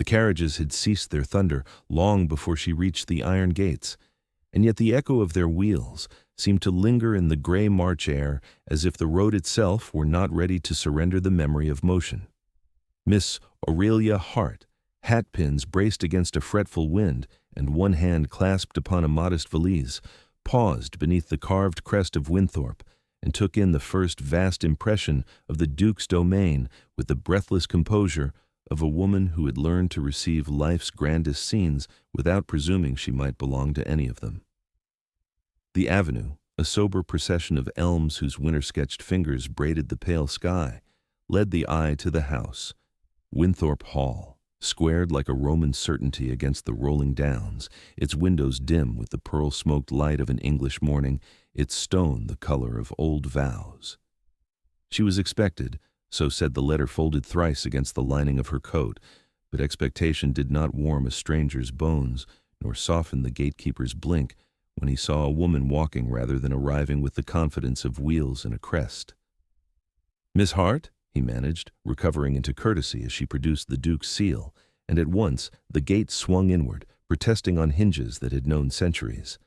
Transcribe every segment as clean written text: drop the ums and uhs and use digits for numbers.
The carriages had ceased their thunder long before she reached the iron gates, and yet the echo of their wheels seemed to linger in the gray March air as if the road itself were not ready to surrender the memory of motion. Miss Aurelia Hart, hat-pins braced against a fretful wind and one hand clasped upon a modest valise, paused beneath the carved crest of Winthorpe and took in the first vast impression of the Duke's domain with the breathless composure of a woman who had learned to receive life's grandest scenes without presuming she might belong to any of them. The avenue, a sober procession of elms whose winter-sketched fingers braided the pale sky, led the eye to the house, Winthorpe Hall, squared like a Roman certainty against the rolling downs, its windows dim with the pearl-smoked light of an English morning, its stone the color of old vows. She was expected, so said the letter folded thrice against the lining of her coat, but expectation did not warm a stranger's bones, nor soften the gatekeeper's blink when he saw a woman walking rather than arriving with the confidence of wheels and a crest. "Miss Hart?" he managed, recovering into courtesy as she produced the Duke's seal, and at once the gate swung inward, protesting on hinges that had known centuries.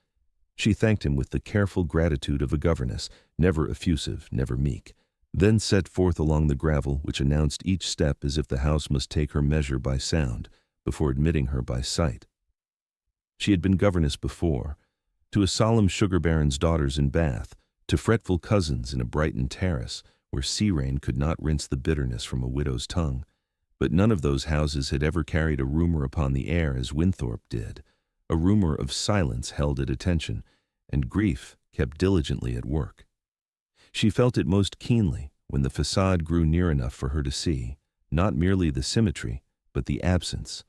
She thanked him with the careful gratitude of a governess, never effusive, never meek, then set forth along the gravel which announced each step as if the house must take her measure by sound, before admitting her by sight. She had been governess before, to a solemn sugar baron's daughters in Bath, to fretful cousins in a Brighton terrace, where sea rain could not rinse the bitterness from a widow's tongue, but none of those houses had ever carried a rumor upon the air as Winthorpe did, a rumor of silence held at attention, and grief kept diligently at work. She felt it most keenly when the facade grew near enough for her to see, not merely the symmetry, but the absence.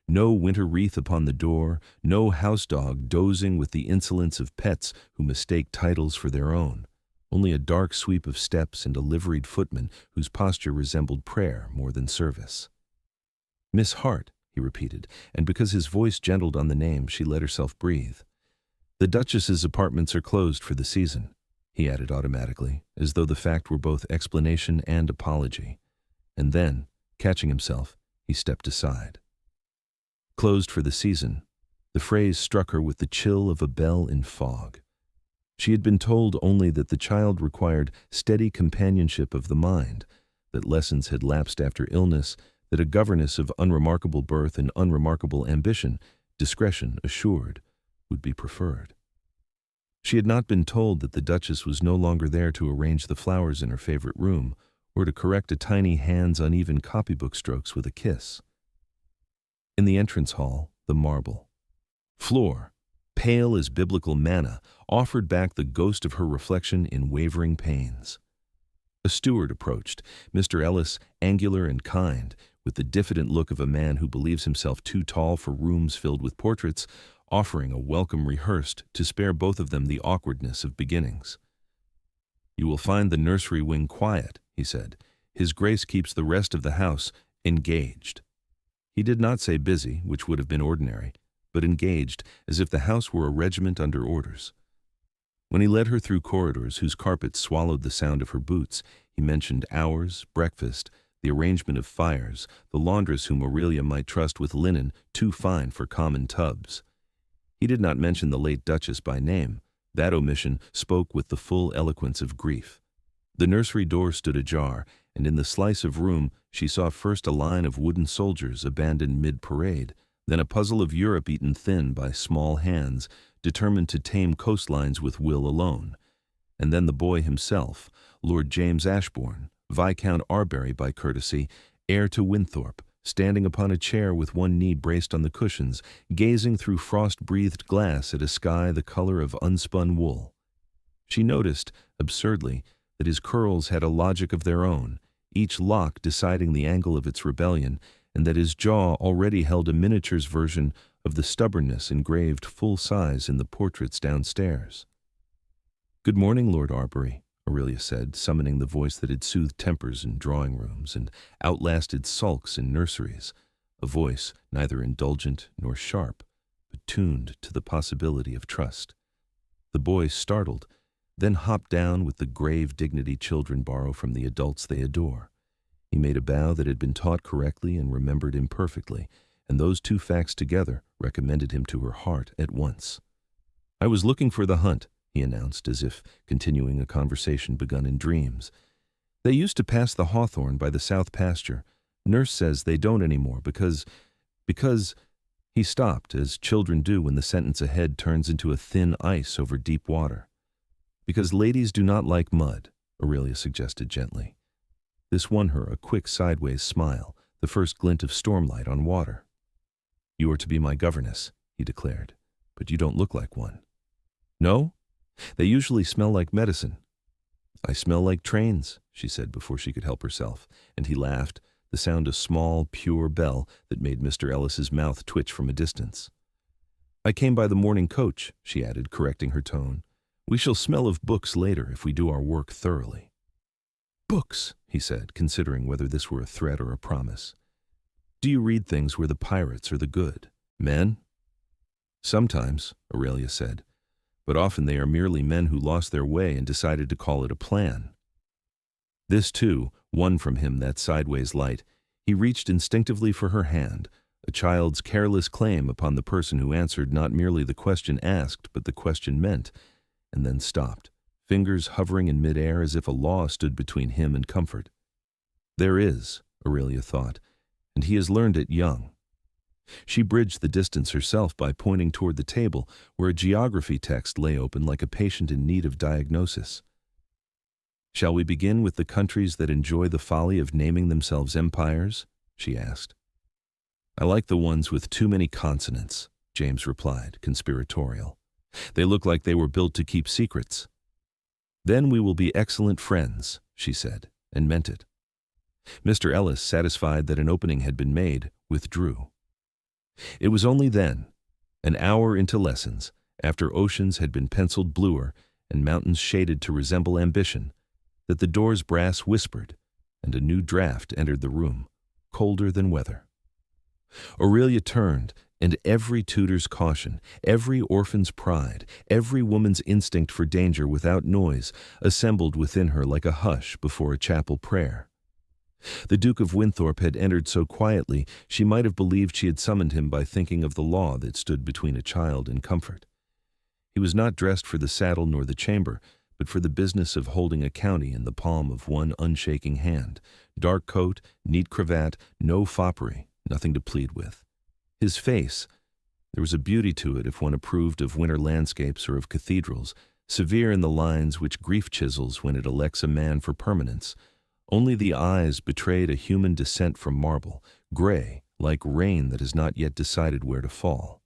No winter wreath upon the door, no house dog dozing with the insolence of pets who mistake titles for their own, only a dark sweep of steps and a liveried footman whose posture resembled prayer more than service. "Miss Hart," he repeated, and because his voice gentled on the name, she let herself breathe. "The Duchess's apartments are closed for the season," he added automatically, as though the fact were both explanation and apology. And then, catching himself, he stepped aside. Closed for the season. The phrase struck her with the chill of a bell in fog. She had been told only that the child required steady companionship of the mind, that lessons had lapsed after illness, that a governess of unremarkable birth and unremarkable ambition, discretion assured, would be preferred. She had not been told that the Duchess was no longer there to arrange the flowers in her favorite room, or to correct a tiny hand's uneven copybook strokes with a kiss. In the entrance hall, the marble floor, pale as biblical manna, offered back the ghost of her reflection in wavering pains. A steward approached, Mr. Ellis, angular and kind, with the diffident look of a man who believes himself too tall for rooms filled with portraits, offering a welcome rehearsed to spare both of them the awkwardness of beginnings. "You will find the nursery wing quiet," he said. "His Grace keeps the rest of the house engaged." He did not say busy, which would have been ordinary, but engaged, as if the house were a regiment under orders. When he led her through corridors whose carpets swallowed the sound of her boots, he mentioned hours, breakfast, the arrangement of fires, the laundress whom Aurelia might trust with linen too fine for common tubs. He did not mention the late Duchess by name. That omission spoke with the full eloquence of grief. The nursery door stood ajar, and in the slice of room she saw first a line of wooden soldiers abandoned mid-parade, then a puzzle of Europe eaten thin by small hands, determined to tame coastlines with will alone, and then the boy himself, Lord James Ashbourne, Viscount Arbery by courtesy, heir to Winthorpe, standing upon a chair with one knee braced on the cushions, gazing through frost-breathed glass at a sky the color of unspun wool. She noticed, absurdly, that his curls had a logic of their own, each lock deciding the angle of its rebellion, and that his jaw already held a miniature's version of the stubbornness engraved full size in the portraits downstairs. "Good morning, Lord Arbery," Aurelia said, summoning the voice that had soothed tempers in drawing rooms and outlasted sulks in nurseries, a voice neither indulgent nor sharp, but tuned to the possibility of trust. The boy startled, then hopped down with the grave dignity children borrow from the adults they adore. He made a bow that had been taught correctly and remembered imperfectly, and those two facts together recommended him to her heart at once. "I was looking for the hunt," he announced, as if continuing a conversation begun in dreams. "They used to pass the hawthorn by the south pasture. Nurse says they don't anymore because... He stopped, as children do when the sentence ahead turns into a thin ice over deep water. "Because ladies do not like mud," Aurelia suggested gently. This won her a quick sideways smile, the first glint of stormlight on water. "You are to be my governess," he declared, "but you don't look like one." "No? They usually smell like medicine." "I smell like trains," she said before she could help herself, and he laughed, the sound a small, pure bell that made Mr. Ellis's mouth twitch from a distance. "I came by the morning coach," she added, correcting her tone. "We shall smell of books later if we do our work thoroughly." "Books," he said, considering whether this were a threat or a promise. "Do you read things where the pirates are the good men?" "Sometimes," Aurelia said, "but often they are merely men who lost their way and decided to call it a plan." This, too, won from him that sideways light. He reached instinctively for her hand, a child's careless claim upon the person who answered not merely the question asked, but the question meant, and then stopped, fingers hovering in midair as if a law stood between him and comfort. There is, Aurelia thought, and he has learned it young. She bridged the distance herself by pointing toward the table, where a geography text lay open like a patient in need of diagnosis. "Shall we begin with the countries that enjoy the folly of naming themselves empires?" she asked. "I like the ones with too many consonants," James replied, conspiratorial. "They look like they were built to keep secrets." "Then we will be excellent friends," she said, and meant it. Mr. Ellis, satisfied that an opening had been made, withdrew. It was only then, an hour into lessons, after oceans had been penciled bluer and mountains shaded to resemble ambition, that the door's brass whispered, and a new draft entered the room, colder than weather. Aurelia turned, and every tutor's caution, every orphan's pride, every woman's instinct for danger without noise assembled within her like a hush before a chapel prayer. The Duke of Winthorpe had entered so quietly she might have believed she had summoned him by thinking of the law that stood between a child and comfort. He was not dressed for the saddle nor the chamber, but for the business of holding a county in the palm of one unshaking hand. Dark coat, neat cravat, no foppery, nothing to plead with. His face, there was a beauty to it if one approved of winter landscapes or of cathedrals, severe in the lines which grief chisels when it elects a man for permanence. Only the eyes betrayed a human descent from marble, gray, like rain that has not yet decided where to fall.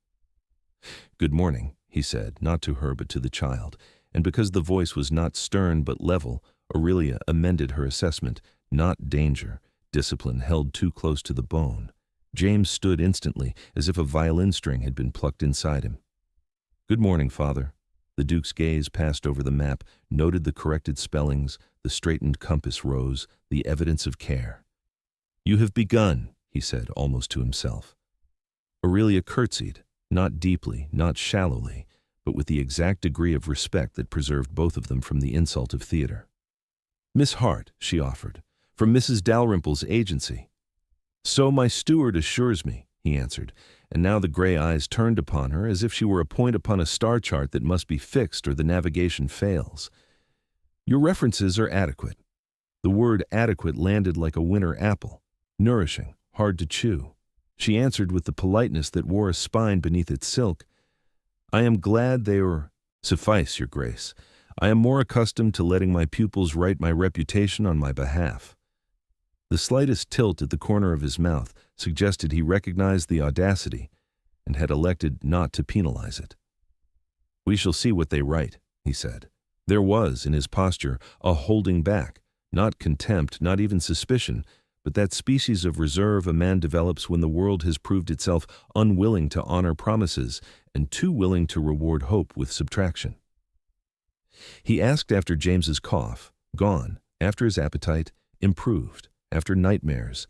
"Good morning," he said, not to her but to the child, and because the voice was not stern but level, Aurelia amended her assessment, not danger, discipline held too close to the bone. James stood instantly, as if a violin string had been plucked inside him. "Good morning, Father." The Duke's gaze passed over the map, noted the corrected spellings, the straightened compass rose, the evidence of care. "You have begun," he said, almost to himself. Aurelia curtsied, not deeply, not shallowly, but with the exact degree of respect that preserved both of them from the insult of theater. "Miss Hart," she offered, "from Mrs. Dalrymple's agency." "So my steward assures me," he answered, and now the gray eyes turned upon her as if she were a point upon a star chart that must be fixed or the navigation fails. "Your references are adequate." The word adequate landed like a winter apple, nourishing, hard to chew. She answered with the politeness that wore a spine beneath its silk. "I am glad they are... Suffice, Your Grace. I am more accustomed to letting my pupils write my reputation on my behalf." The slightest tilt at the corner of his mouth suggested he recognized the audacity and had elected not to penalize it. "We shall see what they write," he said. There was, in his posture, a holding back, not contempt, not even suspicion, but that species of reserve a man develops when the world has proved itself unwilling to honor promises and too willing to reward hope with subtraction. He asked after James's cough, gone, after his appetite, improved, after nightmares.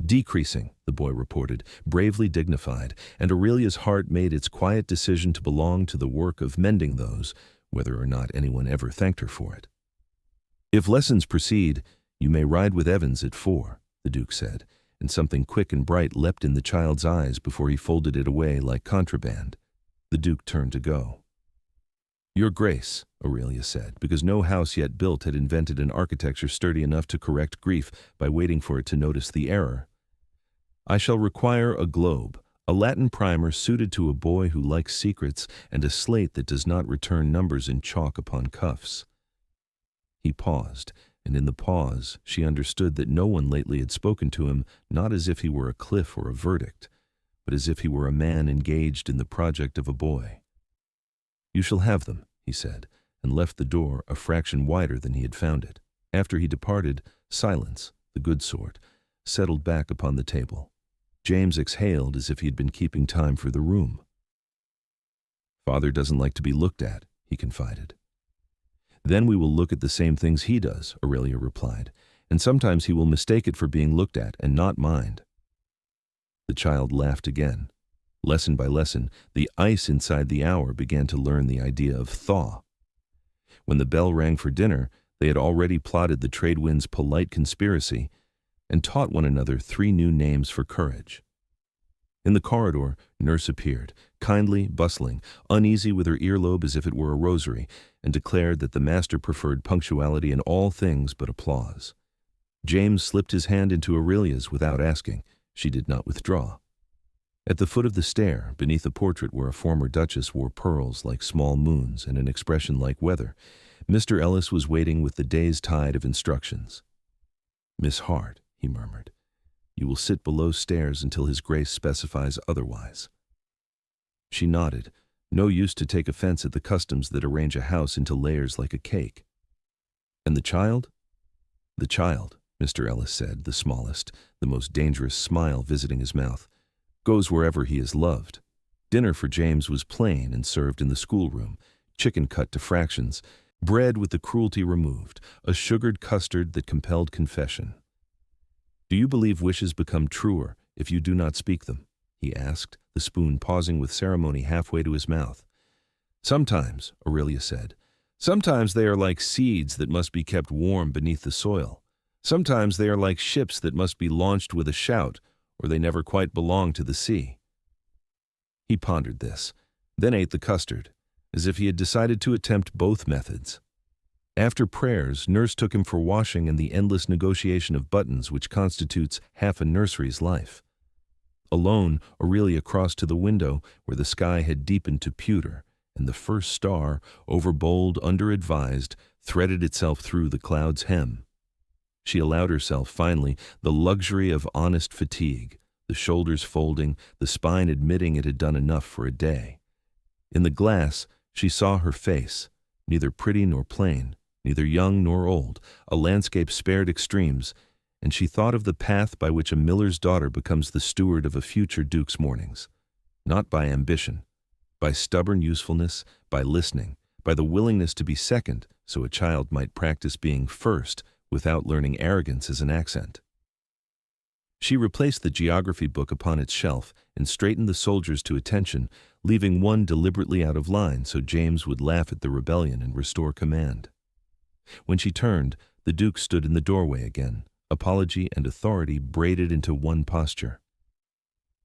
"Decreasing," the boy reported, bravely dignified, and Aurelia's heart made its quiet decision to belong to the work of mending those, whether or not anyone ever thanked her for it. "If lessons proceed, you may ride with Evans at 4, the Duke said, and something quick and bright leapt in the child's eyes before he folded it away like contraband. The Duke turned to go. "Your Grace," Aurelia said, because no house yet built had invented an architecture sturdy enough to correct grief by waiting for it to notice the error. "I shall require a globe, a Latin primer suited to a boy who likes secrets, and a slate that does not return numbers in chalk upon cuffs." He paused, and in the pause she understood that no one lately had spoken to him not as if he were a cliff or a verdict, but as if he were a man engaged in the project of a boy. "You shall have them," he said, and left the door a fraction wider than he had found it. After he departed, silence, the good sort, settled back upon the table. James exhaled as if he had been keeping time for the room. "Father doesn't like to be looked at," he confided. "Then we will look at the same things he does," Aurelia replied, "and sometimes he will mistake it for being looked at and not mind." The child laughed again. Lesson by lesson, the ice inside the hour began to learn the idea of thaw. When the bell rang for dinner, they had already plotted the trade wind's polite conspiracy and taught one another 3 new names for courage. In the corridor, Nurse appeared, kindly, bustling, uneasy with her earlobe as if it were a rosary, and declared that the master preferred punctuality in all things but applause. James slipped his hand into Aurelia's without asking. She did not withdraw. At the foot of the stair, beneath a portrait where a former duchess wore pearls like small moons and an expression like weather, Mr. Ellis was waiting with the day's tide of instructions. "Miss Hart," he murmured, "you will sit below stairs until His Grace specifies otherwise." She nodded. No use to take offense at the customs that arrange a house into layers like a cake. "And the child?" "The child," Mr. Ellis said, the smallest, the most dangerous smile visiting his mouth, "goes wherever he is loved." Dinner for James was plain and served in the schoolroom, chicken cut to fractions, bread with the cruelty removed, a sugared custard that compelled confession. "Do you believe wishes become truer if you do not speak them?" he asked, the spoon pausing with ceremony halfway to his mouth. "Sometimes," Aurelia said. "Sometimes they are like seeds that must be kept warm beneath the soil. Sometimes they are like ships that must be launched with a shout, or they never quite belong to the sea." He pondered this, then ate the custard, as if he had decided to attempt both methods. After prayers, Nurse took him for washing and the endless negotiation of buttons which constitutes half a nursery's life. Alone, Aurelia crossed to the window where the sky had deepened to pewter, and the first star, overbold, under-advised, threaded itself through the cloud's hem. She allowed herself, finally, the luxury of honest fatigue, the shoulders folding, the spine admitting it had done enough for a day. In the glass, she saw her face, neither pretty nor plain, neither young nor old, a landscape spared extremes, and she thought of the path by which a miller's daughter becomes the steward of a future duke's mornings. Not by ambition, by stubborn usefulness, by listening, by the willingness to be second, so a child might practice being first, without learning arrogance as an accent. She replaced the geography book upon its shelf and straightened the soldiers to attention, leaving one deliberately out of line so James would laugh at the rebellion and restore command. When she turned, the Duke stood in the doorway again, apology and authority braided into one posture.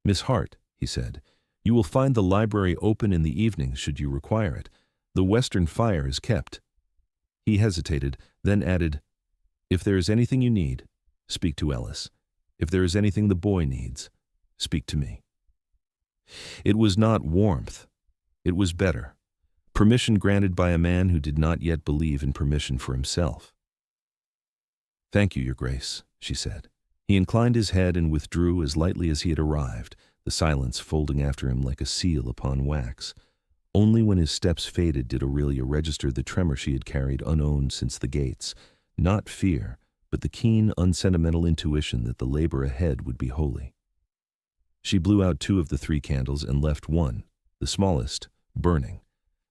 "Miss Hart," he said, "you will find the library open in the evenings should you require it. The western fire is kept." He hesitated, then added, "If there is anything you need, speak to Ellis. If there is anything the boy needs, speak to me." It was not warmth. It was better. Permission granted by a man who did not yet believe in permission for himself. "Thank you, Your Grace," she said. He inclined his head and withdrew as lightly as he had arrived, the silence folding after him like a seal upon wax. Only when his steps faded did Aurelia register the tremor she had carried unowned since the gates. Not fear, but the keen, unsentimental intuition that the labor ahead would be holy. She blew out 2 of the 3 candles and left one, the smallest, burning,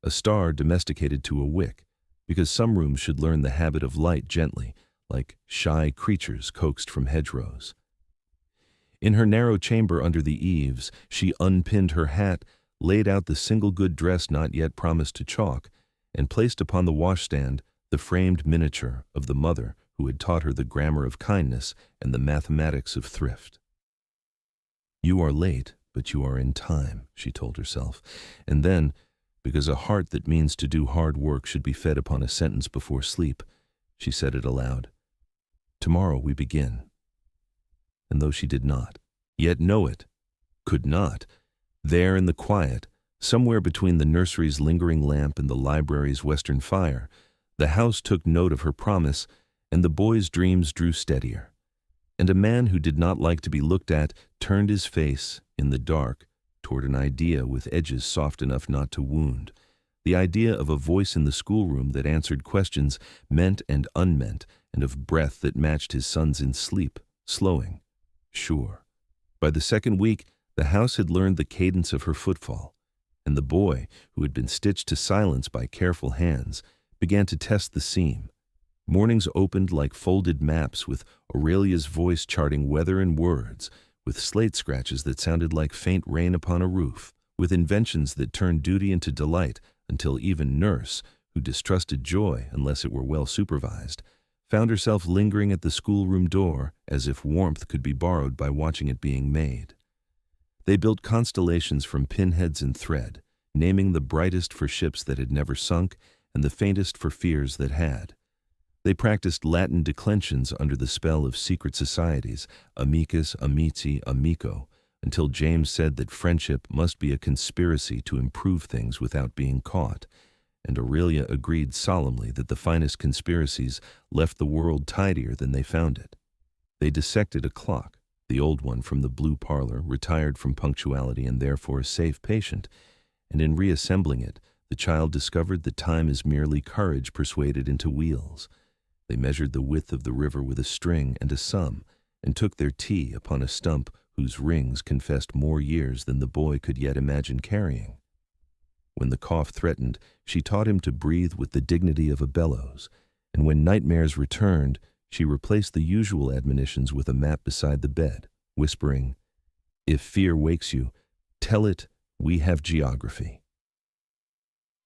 a star domesticated to a wick, because some rooms should learn the habit of light gently, like shy creatures coaxed from hedgerows. In her narrow chamber under the eaves, she unpinned her hat, laid out the single good dress not yet promised to chalk, and placed upon the washstand the framed miniature of the mother who had taught her the grammar of kindness and the mathematics of thrift. You are late, but you are in time, she told herself. And then, because a heart that means to do hard work should be fed upon a sentence before sleep, she said it aloud. Tomorrow we begin. And though she did not, yet know it, could not, there in the quiet, somewhere between the nursery's lingering lamp and the library's western fire, the house took note of her promise, and the boy's dreams drew steadier. And a man who did not like to be looked at turned his face, in the dark, toward an idea with edges soft enough not to wound, the idea of a voice in the schoolroom that answered questions meant and unmeant, and of breath that matched his son's in sleep, slowing. Sure. By the second week, the house had learned the cadence of her footfall, and the boy, who had been stitched to silence by careful hands, began to test the seam. Mornings opened like folded maps, with Aurelia's voice charting weather and words, with slate scratches that sounded like faint rain upon a roof, with inventions that turned duty into delight, until even Nurse, who distrusted joy unless it were well supervised, found herself lingering at the schoolroom door as if warmth could be borrowed by watching it being made. They built constellations from pinheads and thread, naming the brightest for ships that had never sunk and the faintest for fears that had. They practiced Latin declensions under the spell of secret societies, amicus, amici, amico, until James said that friendship must be a conspiracy to improve things without being caught, and Aurelia agreed solemnly that the finest conspiracies left the world tidier than they found it. They dissected a clock, the old one from the blue parlor, retired from punctuality and therefore a safe patient, and in reassembling it, the child discovered that time is merely courage persuaded into wheels. They measured the width of the river with a string and a sum, and took their tea upon a stump whose rings confessed more years than the boy could yet imagine carrying. When the cough threatened, she taught him to breathe with the dignity of a bellows, and when nightmares returned, she replaced the usual admonitions with a map beside the bed, whispering, "If fear wakes you, tell it we have geography."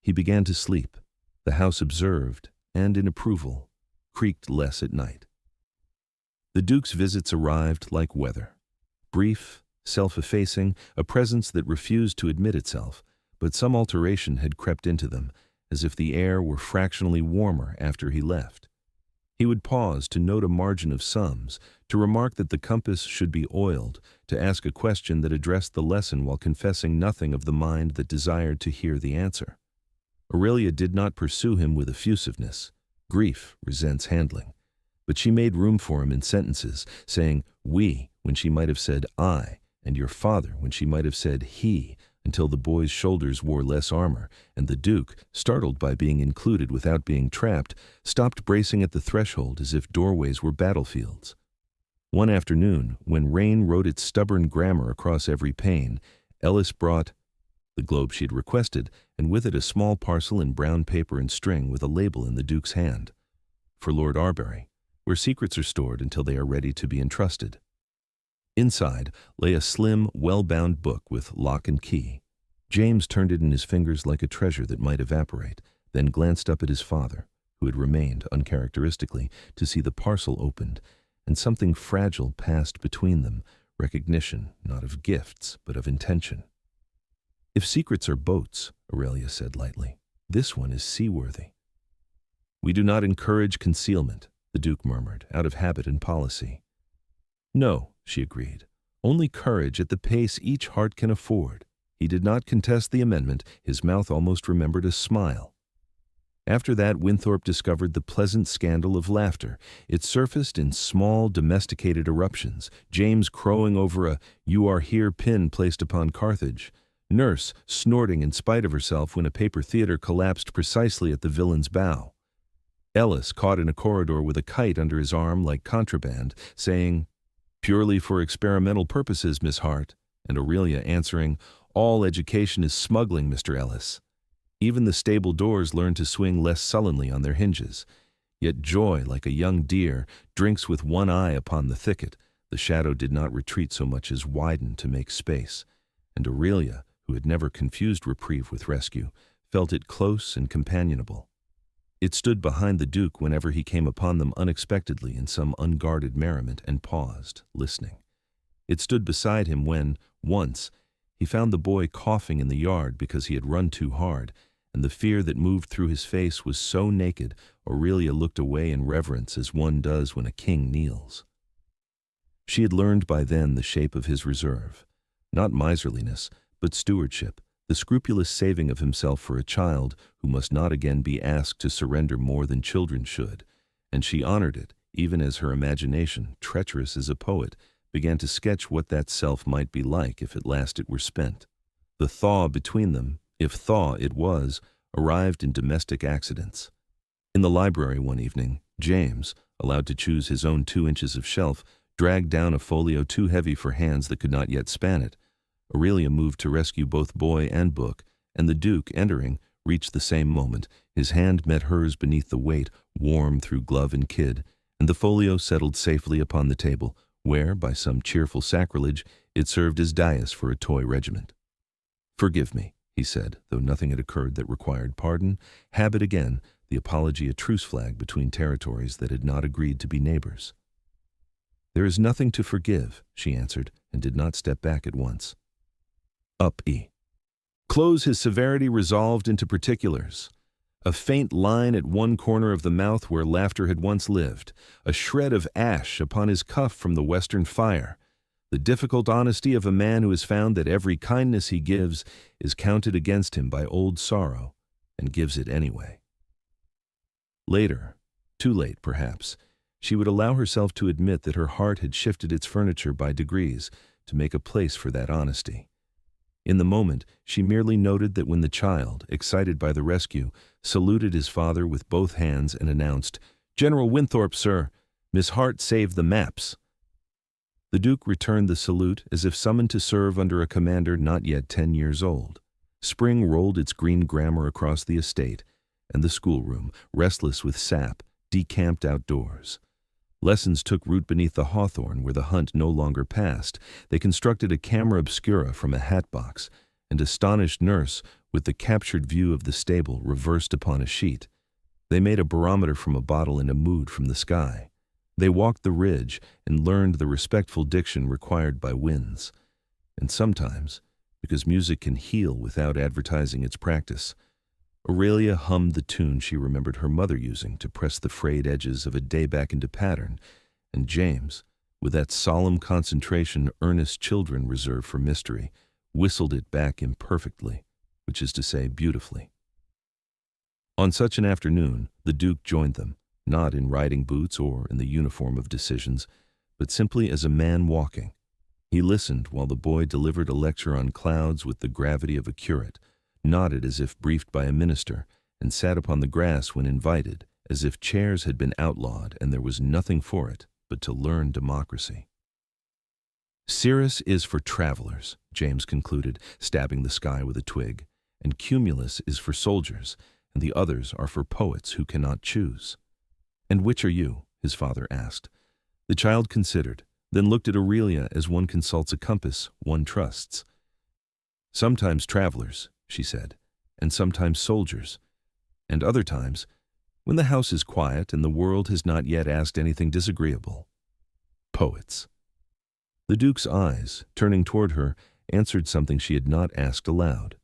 He began to sleep. The house observed, and in approval, creaked less at night. The Duke's visits arrived like weather. Brief, self-effacing, a presence that refused to admit itself, but some alteration had crept into them, as if the air were fractionally warmer after he left. He would pause to note a margin of sums, to remark that the compass should be oiled, to ask a question that addressed the lesson while confessing nothing of the mind that desired to hear the answer. Aurelia did not pursue him with effusiveness. Grief resents handling. But she made room for him in sentences, saying "we" when she might have said "I," and "your father" when she might have said "he," until the boy's shoulders wore less armor, and the Duke, startled by being included without being trapped, stopped bracing at the threshold as if doorways were battlefields. One afternoon, when rain wrote its stubborn grammar across every pane, Ellis brought the globe she had requested, and with it a small parcel in brown paper and string with a label in the Duke's hand. For Lord Arbery, where secrets are stored until they are ready to be entrusted. Inside lay a slim, well-bound book with lock and key. James turned it in his fingers like a treasure that might evaporate, then glanced up at his father, who had remained, uncharacteristically, to see the parcel opened, and something fragile passed between them, recognition not of gifts, but of intention. "If secrets are boats," Aurelia said lightly, "this one is seaworthy." "We do not encourage concealment," the Duke murmured, out of habit and policy. "No," she agreed, "only courage at the pace each heart can afford." He did not contest the amendment. His mouth almost remembered a smile. After that, Winthrop discovered the pleasant scandal of laughter. It surfaced in small, domesticated eruptions, James crowing over a "you are here" pin placed upon Carthage, Nurse snorting in spite of herself when a paper theater collapsed precisely at the villain's bow, Ellis caught in a corridor with a kite under his arm like contraband, saying, "Purely for experimental purposes, Miss Hart," and Aurelia answering, "All education is smuggling, Mr. Ellis." Even the stable doors learned to swing less sullenly on their hinges. Yet joy, like a young deer, drinks with one eye upon the thicket. The shadow did not retreat so much as widen to make space, and Aurelia, who had never confused reprieve with rescue, felt it close and companionable. It stood behind the Duke whenever he came upon them unexpectedly in some unguarded merriment and paused, listening. It stood beside him when, once, he found the boy coughing in the yard because he had run too hard, and the fear that moved through his face was so naked Aurelia looked away in reverence as one does when a king kneels. She had learned by then the shape of his reserve, not miserliness, but stewardship, the scrupulous saving of himself for a child who must not again be asked to surrender more than children should, and she honored it, even as her imagination, treacherous as a poet, began to sketch what that self might be like if at last it were spent. The thaw between them, if thaw it was, arrived in domestic accidents. In the library one evening, James, allowed to choose his own 2 inches of shelf, dragged down a folio too heavy for hands that could not yet span it. Aurelia moved to rescue both boy and book, and the Duke, entering, reached the same moment. His hand met hers beneath the weight, warm through glove and kid, and the folio settled safely upon the table, where, by some cheerful sacrilege, it served as dais for a toy regiment. "Forgive me," he said, though nothing had occurred that required pardon. Habit again, the apology a truce flag between territories that had not agreed to be neighbors. "There is nothing to forgive," she answered, and did not step back at once. Close his severity resolved into particulars. A faint line at one corner of the mouth where laughter had once lived, a shred of ash upon his cuff from the western fire, the difficult honesty of a man who has found that every kindness he gives is counted against him by old sorrow, and gives it anyway. Later, too late perhaps, she would allow herself to admit that her heart had shifted its furniture by degrees to make a place for that honesty. In the moment, she merely noted that when the child, excited by the rescue, saluted his father with both hands and announced, "General Winthrop, sir, Miss Hart saved the maps," the Duke returned the salute as if summoned to serve under a commander not yet 10 years old. Spring rolled its green grammar across the estate, and the schoolroom, restless with sap, decamped outdoors. Lessons took root beneath the hawthorn where the hunt no longer passed. They constructed a camera obscura from a hat box, and astonished nurse, with the captured view of the stable reversed upon a sheet. They made a barometer from a bottle and a mood from the sky. They walked the ridge and learned the respectful diction required by winds. And sometimes, because music can heal without advertising its practice, Aurelia hummed the tune she remembered her mother using to press the frayed edges of a day back into pattern, and James, with that solemn concentration earnest children reserve for mystery, whistled it back imperfectly, which is to say beautifully. On such an afternoon, the Duke joined them, not in riding boots or in the uniform of decisions, but simply as a man walking. He listened while the boy delivered a lecture on clouds with the gravity of a curate, nodded as if briefed by a minister, and sat upon the grass when invited, as if chairs had been outlawed and there was nothing for it but to learn democracy. "Cirrus is for travelers," James concluded, stabbing the sky with a twig, "and Cumulus is for soldiers, and the others are for poets who cannot choose." "And which are you?" his father asked. The child considered, then looked at Aurelia as one consults a compass one trusts. "Sometimes travelers," she said, "and sometimes soldiers, and other times, when the house is quiet and the world has not yet asked anything disagreeable, poets." The Duke's eyes, turning toward her, answered something she had not asked aloud.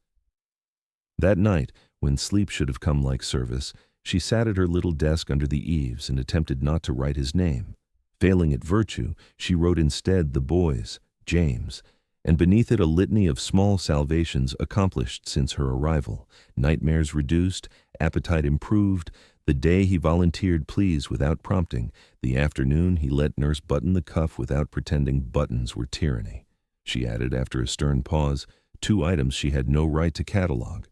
That night, when sleep should have come like service, she sat at her little desk under the eaves and attempted not to write his name. Failing at virtue, she wrote instead the boy's, James, and beneath it a litany of small salvations accomplished since her arrival, nightmares reduced, appetite improved, the day he volunteered pleas without prompting, the afternoon he let nurse button the cuff without pretending buttons were tyranny. She added after a stern pause, 2 items she had no right to catalogue.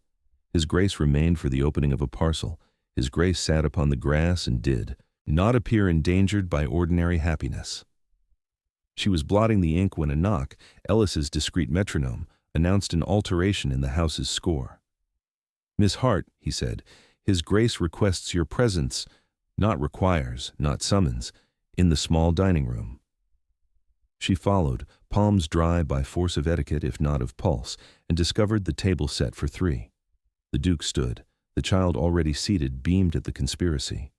His Grace remained for the opening of a parcel. His Grace sat upon the grass and did not appear endangered by ordinary happiness. She was blotting the ink when a knock, Ellis's discreet metronome, announced an alteration in the house's score. "Miss Hart," he said, "His Grace requests your presence, not requires, not summons, in the small dining room." She followed, palms dry by force of etiquette if not of pulse, and discovered the table set for 3. The Duke stood. The child already seated beamed at the conspiracy.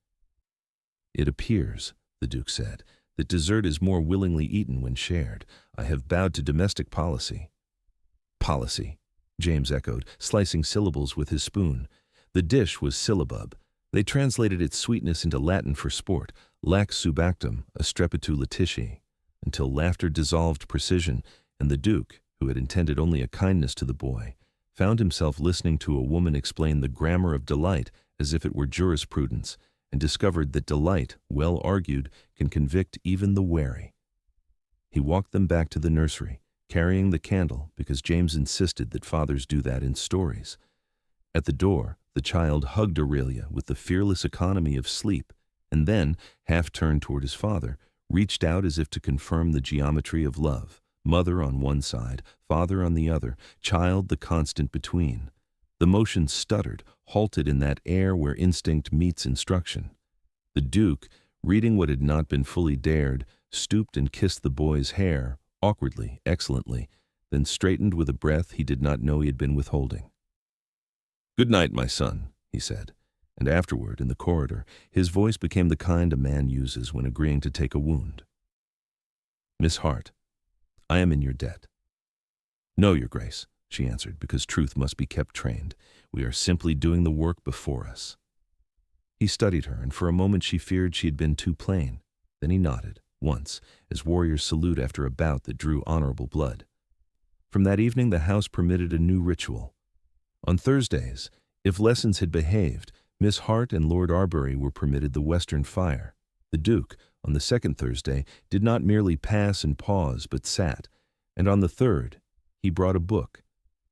"It appears," the Duke said, that dessert is more willingly eaten when shared. I have bowed to domestic policy. Policy, James echoed, slicing syllables with his spoon. The dish was syllabub. They translated its sweetness into Latin for sport, lax subactum, a strepitu latici, until laughter dissolved precision, and the Duke, who had intended only a kindness to the boy, found himself listening to a woman explain the grammar of delight as if it were jurisprudence, and discovered that delight, well argued, can convict even the wary. He walked them back to the nursery, carrying the candle because James insisted that fathers do that in stories. At the door, the child hugged Aurelia with the fearless economy of sleep, and then, half turned toward his father, reached out as if to confirm the geometry of love, mother on one side, father on the other, child the constant between. The motion stuttered, halted in that air where instinct meets instruction. The Duke, reading what had not been fully dared, stooped and kissed the boy's hair, awkwardly, excellently, then straightened with a breath he did not know he had been withholding. "Good night, my son," he said, and afterward, in the corridor, his voice became the kind a man uses when agreeing to take a wound. "Miss Hart, I am in your debt." "No, Your Grace," she answered, because truth must be kept trained. "We are simply doing the work before us." He studied her, and for a moment she feared she had been too plain. Then he nodded, once, as warriors salute after a bout that drew honorable blood. From that evening the house permitted a new ritual. On Thursdays, if lessons had behaved, Miss Hart and Lord Arbury were permitted the western fire. The Duke, on the second Thursday, did not merely pass and pause, but sat, and on the third, he brought a book,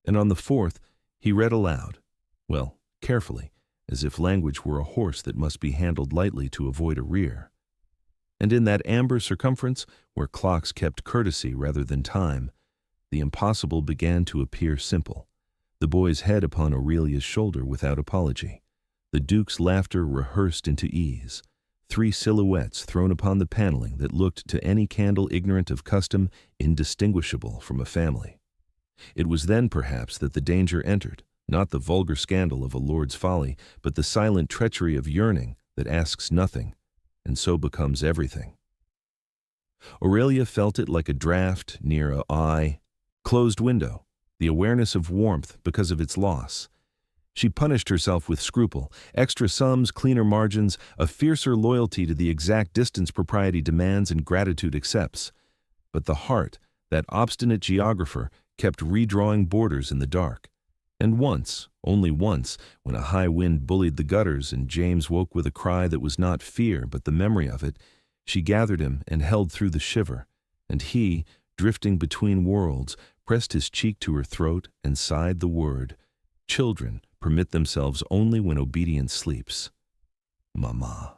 and on the fourth, he read aloud, well, carefully, as if language were a horse that must be handled lightly to avoid a rear. And in that amber circumference, where clocks kept courtesy rather than time, the impossible began to appear simple. The boy's head upon Aurelia's shoulder without apology. The Duke's laughter rehearsed into ease. 3 silhouettes thrown upon the paneling that looked to any candle ignorant of custom indistinguishable from a family. It was then, perhaps, that the danger entered, not the vulgar scandal of a lord's folly, but the silent treachery of yearning that asks nothing, and so becomes everything. Aurelia felt it like a draught near a closed window, the awareness of warmth because of its loss. She punished herself with scruple, extra sums, cleaner margins, a fiercer loyalty to the exact distance propriety demands and gratitude accepts. But the heart, that obstinate geographer, kept redrawing borders in the dark. And once, only once, when a high wind bullied the gutters and James woke with a cry that was not fear but the memory of it, she gathered him and held through the shiver, and he, drifting between worlds, pressed his cheek to her throat and sighed the word, "Children permit themselves only when obedience sleeps." Mama.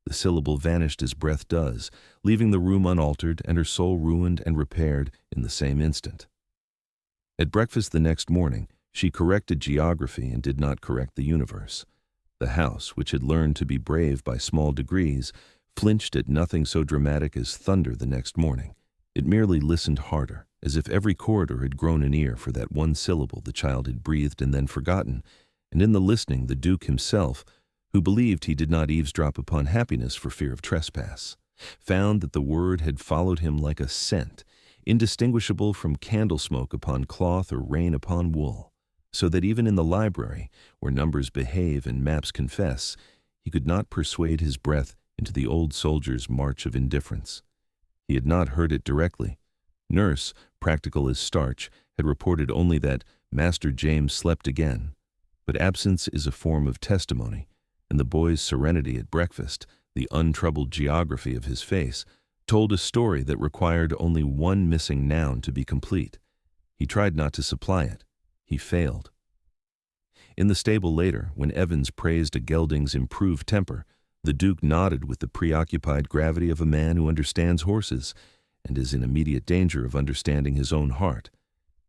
The syllable vanished as breath does, leaving the room unaltered and her soul ruined and repaired in the same instant. At breakfast the next morning, she corrected geography and did not correct the universe. The house, which had learned to be brave by small degrees, flinched at nothing so dramatic as thunder the next morning. It merely listened harder, as if every corridor had grown an ear for that one syllable the child had breathed and then forgotten, and in the listening the Duke himself, who believed he did not eavesdrop upon happiness for fear of trespass, found that the word had followed him like a scent, indistinguishable from candle smoke upon cloth or rain upon wool, so that even in the library, where numbers behave and maps confess, he could not persuade his breath into the old soldier's march of indifference. He had not heard it directly. Nurse, practical as starch, had reported only that Master James slept again. But absence is a form of testimony, and the boy's serenity at breakfast, the untroubled geography of his face, told a story that required only one missing noun to be complete. He tried not to supply it. He failed. In the stable later, when Evans praised a gelding's improved temper, the Duke nodded with the preoccupied gravity of a man who understands horses and is in immediate danger of understanding his own heart.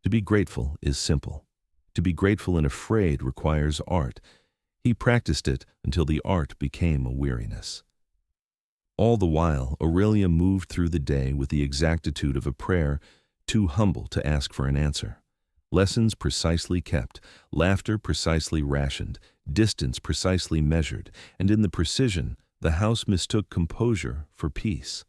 To be grateful is simple. To be grateful and afraid requires art. He practiced it until the art became a weariness. All the while, Aurelia moved through the day with the exactitude of a prayer, too humble to ask for an answer. Lessons precisely kept, laughter precisely rationed, distance precisely measured, and in the precision, the house mistook composure for peace.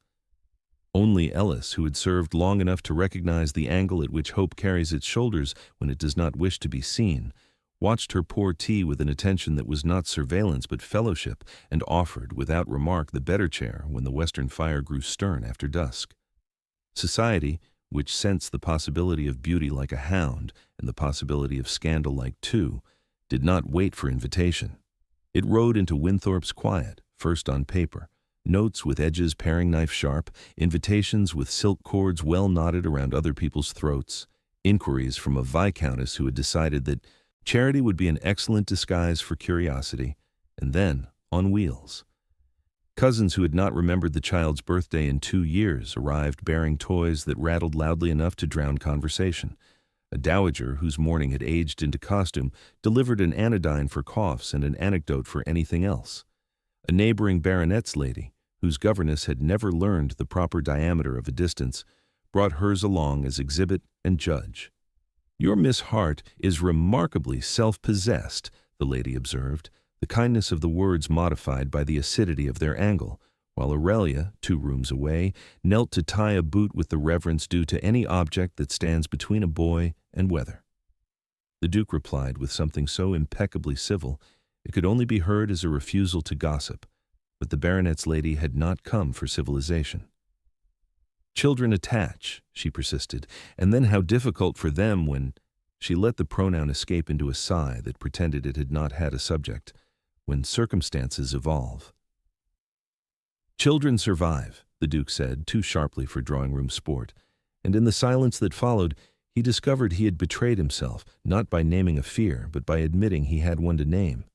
Only Ellis, who had served long enough to recognize the angle at which hope carries its shoulders when it does not wish to be seen, watched her pour tea with an attention that was not surveillance but fellowship, and offered, without remark, the better chair when the western fire grew stern after dusk. Society, which sensed the possibility of beauty like a hound and the possibility of scandal like two, did not wait for invitation. It rode into Winthorpe's quiet, first on paper, notes with edges paring knife sharp, invitations with silk cords well knotted around other people's throats, inquiries from a viscountess who had decided that charity would be an excellent disguise for curiosity, and then on wheels. Cousins who had not remembered the child's birthday in 2 years arrived bearing toys that rattled loudly enough to drown conversation. A dowager whose mourning had aged into costume delivered an anodyne for coughs and an anecdote for anything else. A neighboring baronet's lady, whose governess had never learned the proper diameter of a distance, brought hers along as exhibit and judge. "Your Miss Hart is remarkably self-possessed," the lady observed, the kindness of the words modified by the acidity of their angle, while Aurelia, 2 rooms away, knelt to tie a boot with the reverence due to any object that stands between a boy and weather. The Duke replied with something so impeccably civil it could only be heard as a refusal to gossip, but the baronet's lady had not come for civilization. "Children attach," she persisted, "and then how difficult for them when—" She let the pronoun escape into a sigh that pretended it had not had a subject. "When circumstances evolve." "Children survive," the Duke said, too sharply for drawing-room sport, and in the silence that followed, he discovered he had betrayed himself, not by naming a fear, but by admitting he had one to name.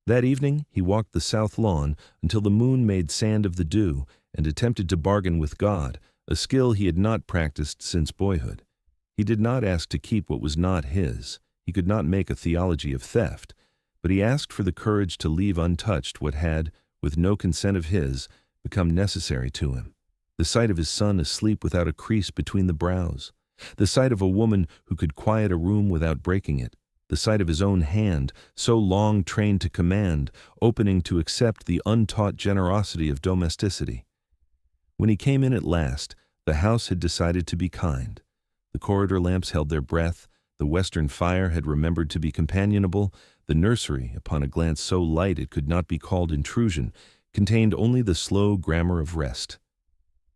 That evening he walked the south lawn until the moon made sand of the dew and attempted to bargain with God, a skill he had not practiced since boyhood. He did not ask to keep what was not his. He could not make a theology of theft, but he asked for the courage to leave untouched what had, with no consent of his, become necessary to him. The sight of his son asleep without a crease between the brows. The sight of a woman who could quiet a room without breaking it. The sight of his own hand, so long trained to command, opening to accept the untaught generosity of domesticity. When he came in at last, the house had decided to be kind. The corridor lamps held their breath, the western fire had remembered to be companionable, the nursery, upon a glance so light it could not be called intrusion, contained only the slow grammar of rest.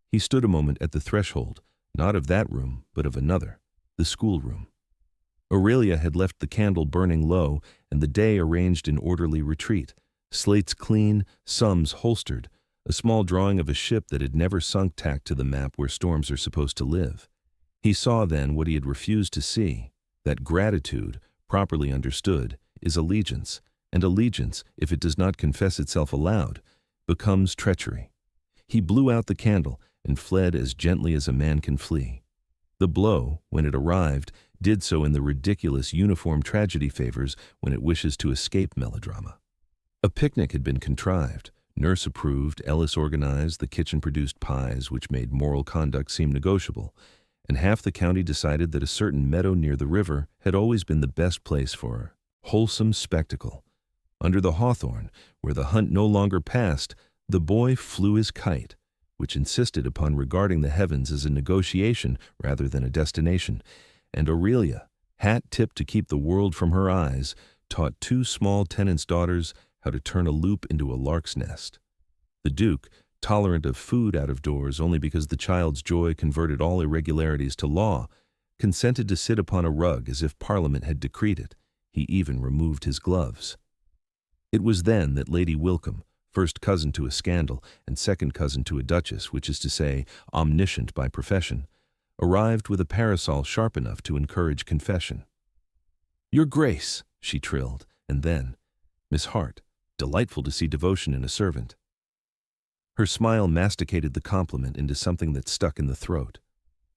He stood a moment at the threshold, not of that room, but of another, the schoolroom. Aurelia had left the candle burning low and the day arranged in orderly retreat, slates clean, sums holstered, a small drawing of a ship that had never sunk tacked to the map where storms are supposed to live. He saw then what he had refused to see, that gratitude, properly understood, is allegiance, and allegiance, if it does not confess itself aloud, becomes treachery. He blew out the candle and fled as gently as a man can flee. The blow, when it arrived, did so in the ridiculous uniform tragedy favors when it wishes to escape melodrama. A picnic had been contrived. Nurse approved, Ellis organized, the kitchen produced pies which made moral conduct seem negotiable, and half the county decided that a certain meadow near the river had always been the best place for wholesome spectacle. Under the hawthorn, where the hunt no longer passed, the boy flew his kite, which insisted upon regarding the heavens as a negotiation rather than a destination, and Aurelia, hat tipped to keep the world from her eyes, taught 2 small tenants' daughters how to turn a loop into a lark's nest. The Duke, tolerant of food out of doors only because the child's joy converted all irregularities to law, consented to sit upon a rug as if Parliament had decreed it. He even removed his gloves. It was then that Lady Wilcome, first cousin to a scandal and second cousin to a duchess, which is to say, omniscient by profession, arrived with a parasol sharp enough to encourage confession. "Your Grace," she trilled, and then, "Miss Hart, delightful to see devotion in a servant." Her smile masticated the compliment into something that stuck in the throat.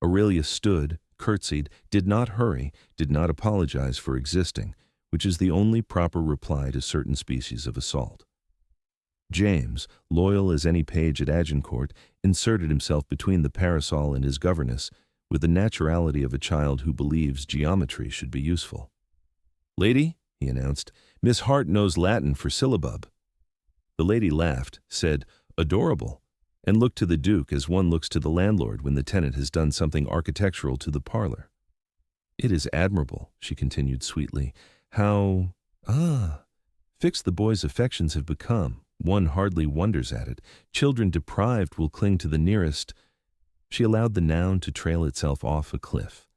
Aurelia stood, curtsied, did not hurry, did not apologize for existing, which is the only proper reply to certain species of assault. James, loyal as any page at Agincourt, inserted himself between the parasol and his governess with the naturality of a child who believes geometry should be useful. "Lady," he announced, "Miss Hart knows Latin for syllabub." The lady laughed, said, "Adorable," and looked to the Duke as one looks to the landlord when the tenant has done something architectural to the parlor. "It is admirable," she continued sweetly, "how, fixed the boy's affections have become. One hardly wonders at it. Children deprived will cling to the nearest—" She allowed the noun to trail itself off a cliff.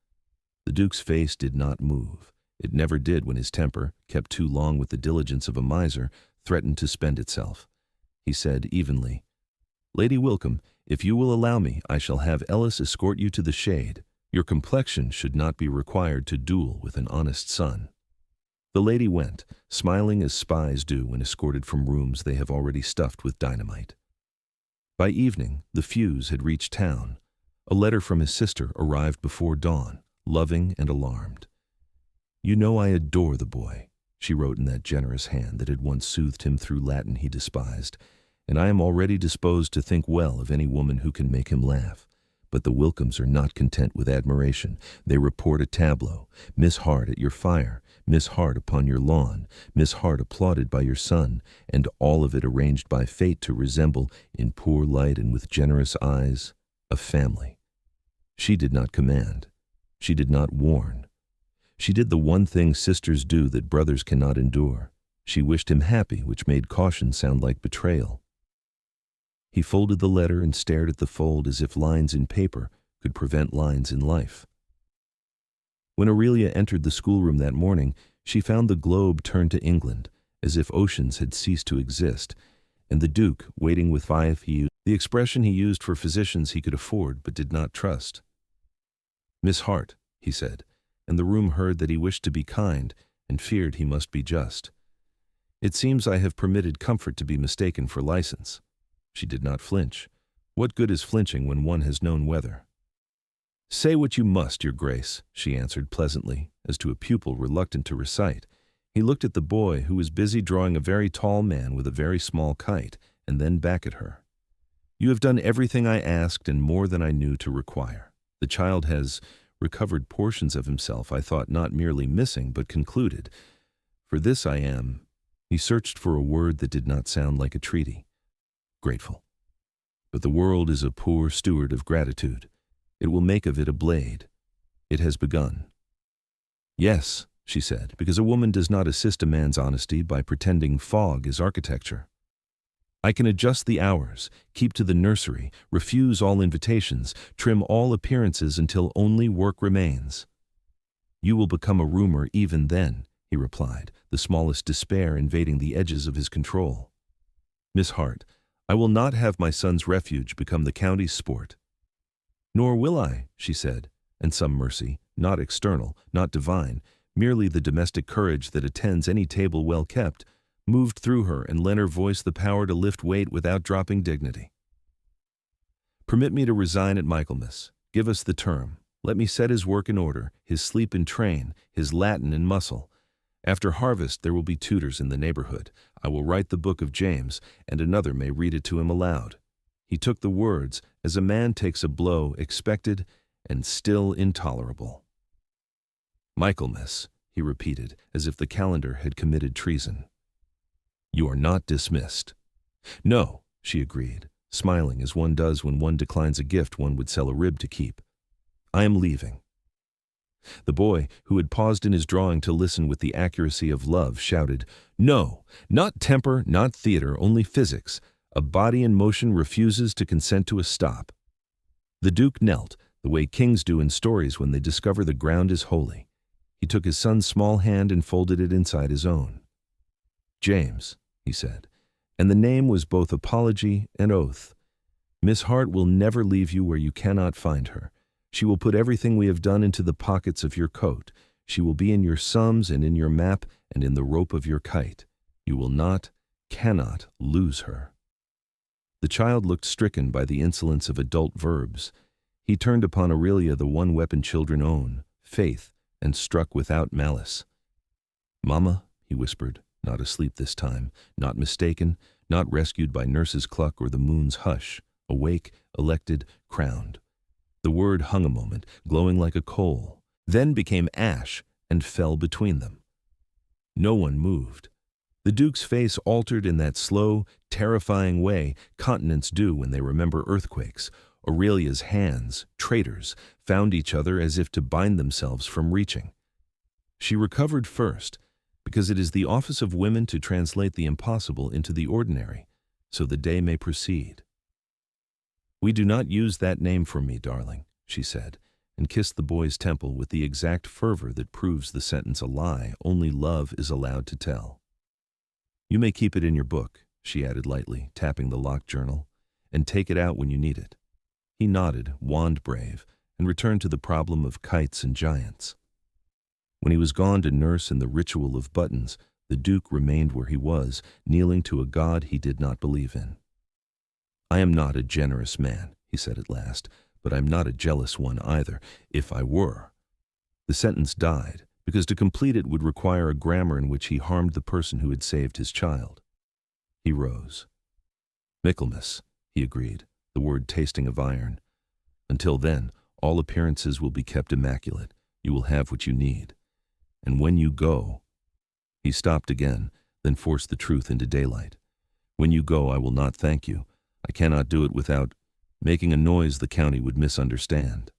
The Duke's face did not move. It never did when his temper, kept too long with the diligence of a miser, threatened to spend itself. He said evenly, "Lady Wilcome, if you will allow me, I shall have Ellis escort you to the shade. Your complexion should not be required to duel with an honest son." The lady went, smiling as spies do when escorted from rooms they have already stuffed with dynamite. By evening, the Fuse had reached town. A letter from his sister arrived before dawn, loving and alarmed. "You know I adore the boy," she wrote in that generous hand that had once soothed him through Latin he despised, "and I am already disposed to think well of any woman who can make him laugh. But the Wilcomes are not content with admiration. They report a tableau. Miss Hart at your fire, Miss Hart upon your lawn, Miss Hart applauded by your son, and all of it arranged by fate to resemble, in poor light and with generous eyes, a family. She did not command. She did not warn. She did the one thing sisters do that brothers cannot endure. She wished him happy, which made caution sound like betrayal." He folded the letter and stared at the fold as if lines in paper could prevent lines in life. When Aurelia entered the schoolroom that morning, she found the globe turned to England, as if oceans had ceased to exist, and the Duke waiting with five. He used the expression he used for physicians he could afford but did not trust. "Miss Hart," he said, and the room heard that he wished to be kind and feared he must be just. "It seems I have permitted comfort to be mistaken for license." She did not flinch. What good is flinching when one has known weather? "Say what you must, Your Grace," she answered pleasantly, as to a pupil reluctant to recite. He looked at the boy, who was busy drawing a very tall man with a very small kite, and then back at her. "You have done everything I asked and more than I knew to require. The child has recovered portions of himself I thought not merely missing but concluded. For this I am—" He searched for a word that did not sound like a treaty. "Grateful. But the world is a poor steward of gratitude. It will make of it a blade. It has begun." "Yes," she said, "because a woman does not assist a man's honesty by pretending fog is architecture. I can adjust the hours, keep to the nursery, refuse all invitations, trim all appearances until only work remains." "You will become a rumor even then," he replied, the smallest despair invading the edges of his control. "Miss Hart, I will not have my son's refuge become the county's sport." "Nor will I," she said, and some mercy, not external, not divine, merely the domestic courage that attends any table well kept, moved through her and lent her voice the power to lift weight without dropping dignity. "Permit me to resign at Michaelmas. Give us the term. Let me set his work in order, his sleep in train, his Latin in muscle. After harvest there will be tutors in the neighborhood. I will write the book of James, and another may read it to him aloud." He took the words as a man takes a blow expected and still intolerable. "Michaelmas," he repeated, as if the calendar had committed treason. "You are not dismissed." "No," she agreed, smiling as one does when one declines a gift one would sell a rib to keep. "I am leaving." The boy, who had paused in his drawing to listen with the accuracy of love, shouted, "No, not temper, not theater, only physics. A body in motion refuses to consent to a stop." The Duke knelt, the way kings do in stories when they discover the ground is holy. He took his son's small hand and folded it inside his own. "James," he said, and the name was both apology and oath. "Miss Hart will never leave you where you cannot find her. She will put everything we have done into the pockets of your coat. She will be in your sums and in your map and in the rope of your kite. You will not, cannot lose her." The child looked stricken by the insolence of adult verbs. He turned upon Aurelia the one weapon children own, faith, and struck without malice. "Mamma," he whispered, not asleep this time, not mistaken, not rescued by nurse's cluck or the moon's hush, awake, elected, crowned. The word hung a moment, glowing like a coal, then became ash and fell between them. No one moved. The Duke's face altered in that slow, terrifying way continents do when they remember earthquakes. Aurelia's hands, traitors, found each other as if to bind themselves from reaching. She recovered first, because it is the office of women to translate the impossible into the ordinary, so the day may proceed. "We do not use that name for me, darling," she said, and kissed the boy's temple with the exact fervor that proves the sentence a lie only love is allowed to tell. "You may keep it in your book," she added lightly, tapping the locked journal, "and take it out when you need it." He nodded, wand brave, and returned to the problem of kites and giants. When he was gone to nurse in the ritual of buttons, the Duke remained where he was, kneeling to a god he did not believe in. "I am not a generous man," he said at last, "but I'm not a jealous one either. If I were—" The sentence died, because to complete it would require a grammar in which he harmed the person who had saved his child. He rose. "Michaelmas," he agreed, the word tasting of iron. "Until then, all appearances will be kept immaculate. You will have what you need. And when you go—" He stopped again, then forced the truth into daylight. "When you go, I will not thank you. I cannot do it without making a noise the county would misunderstand."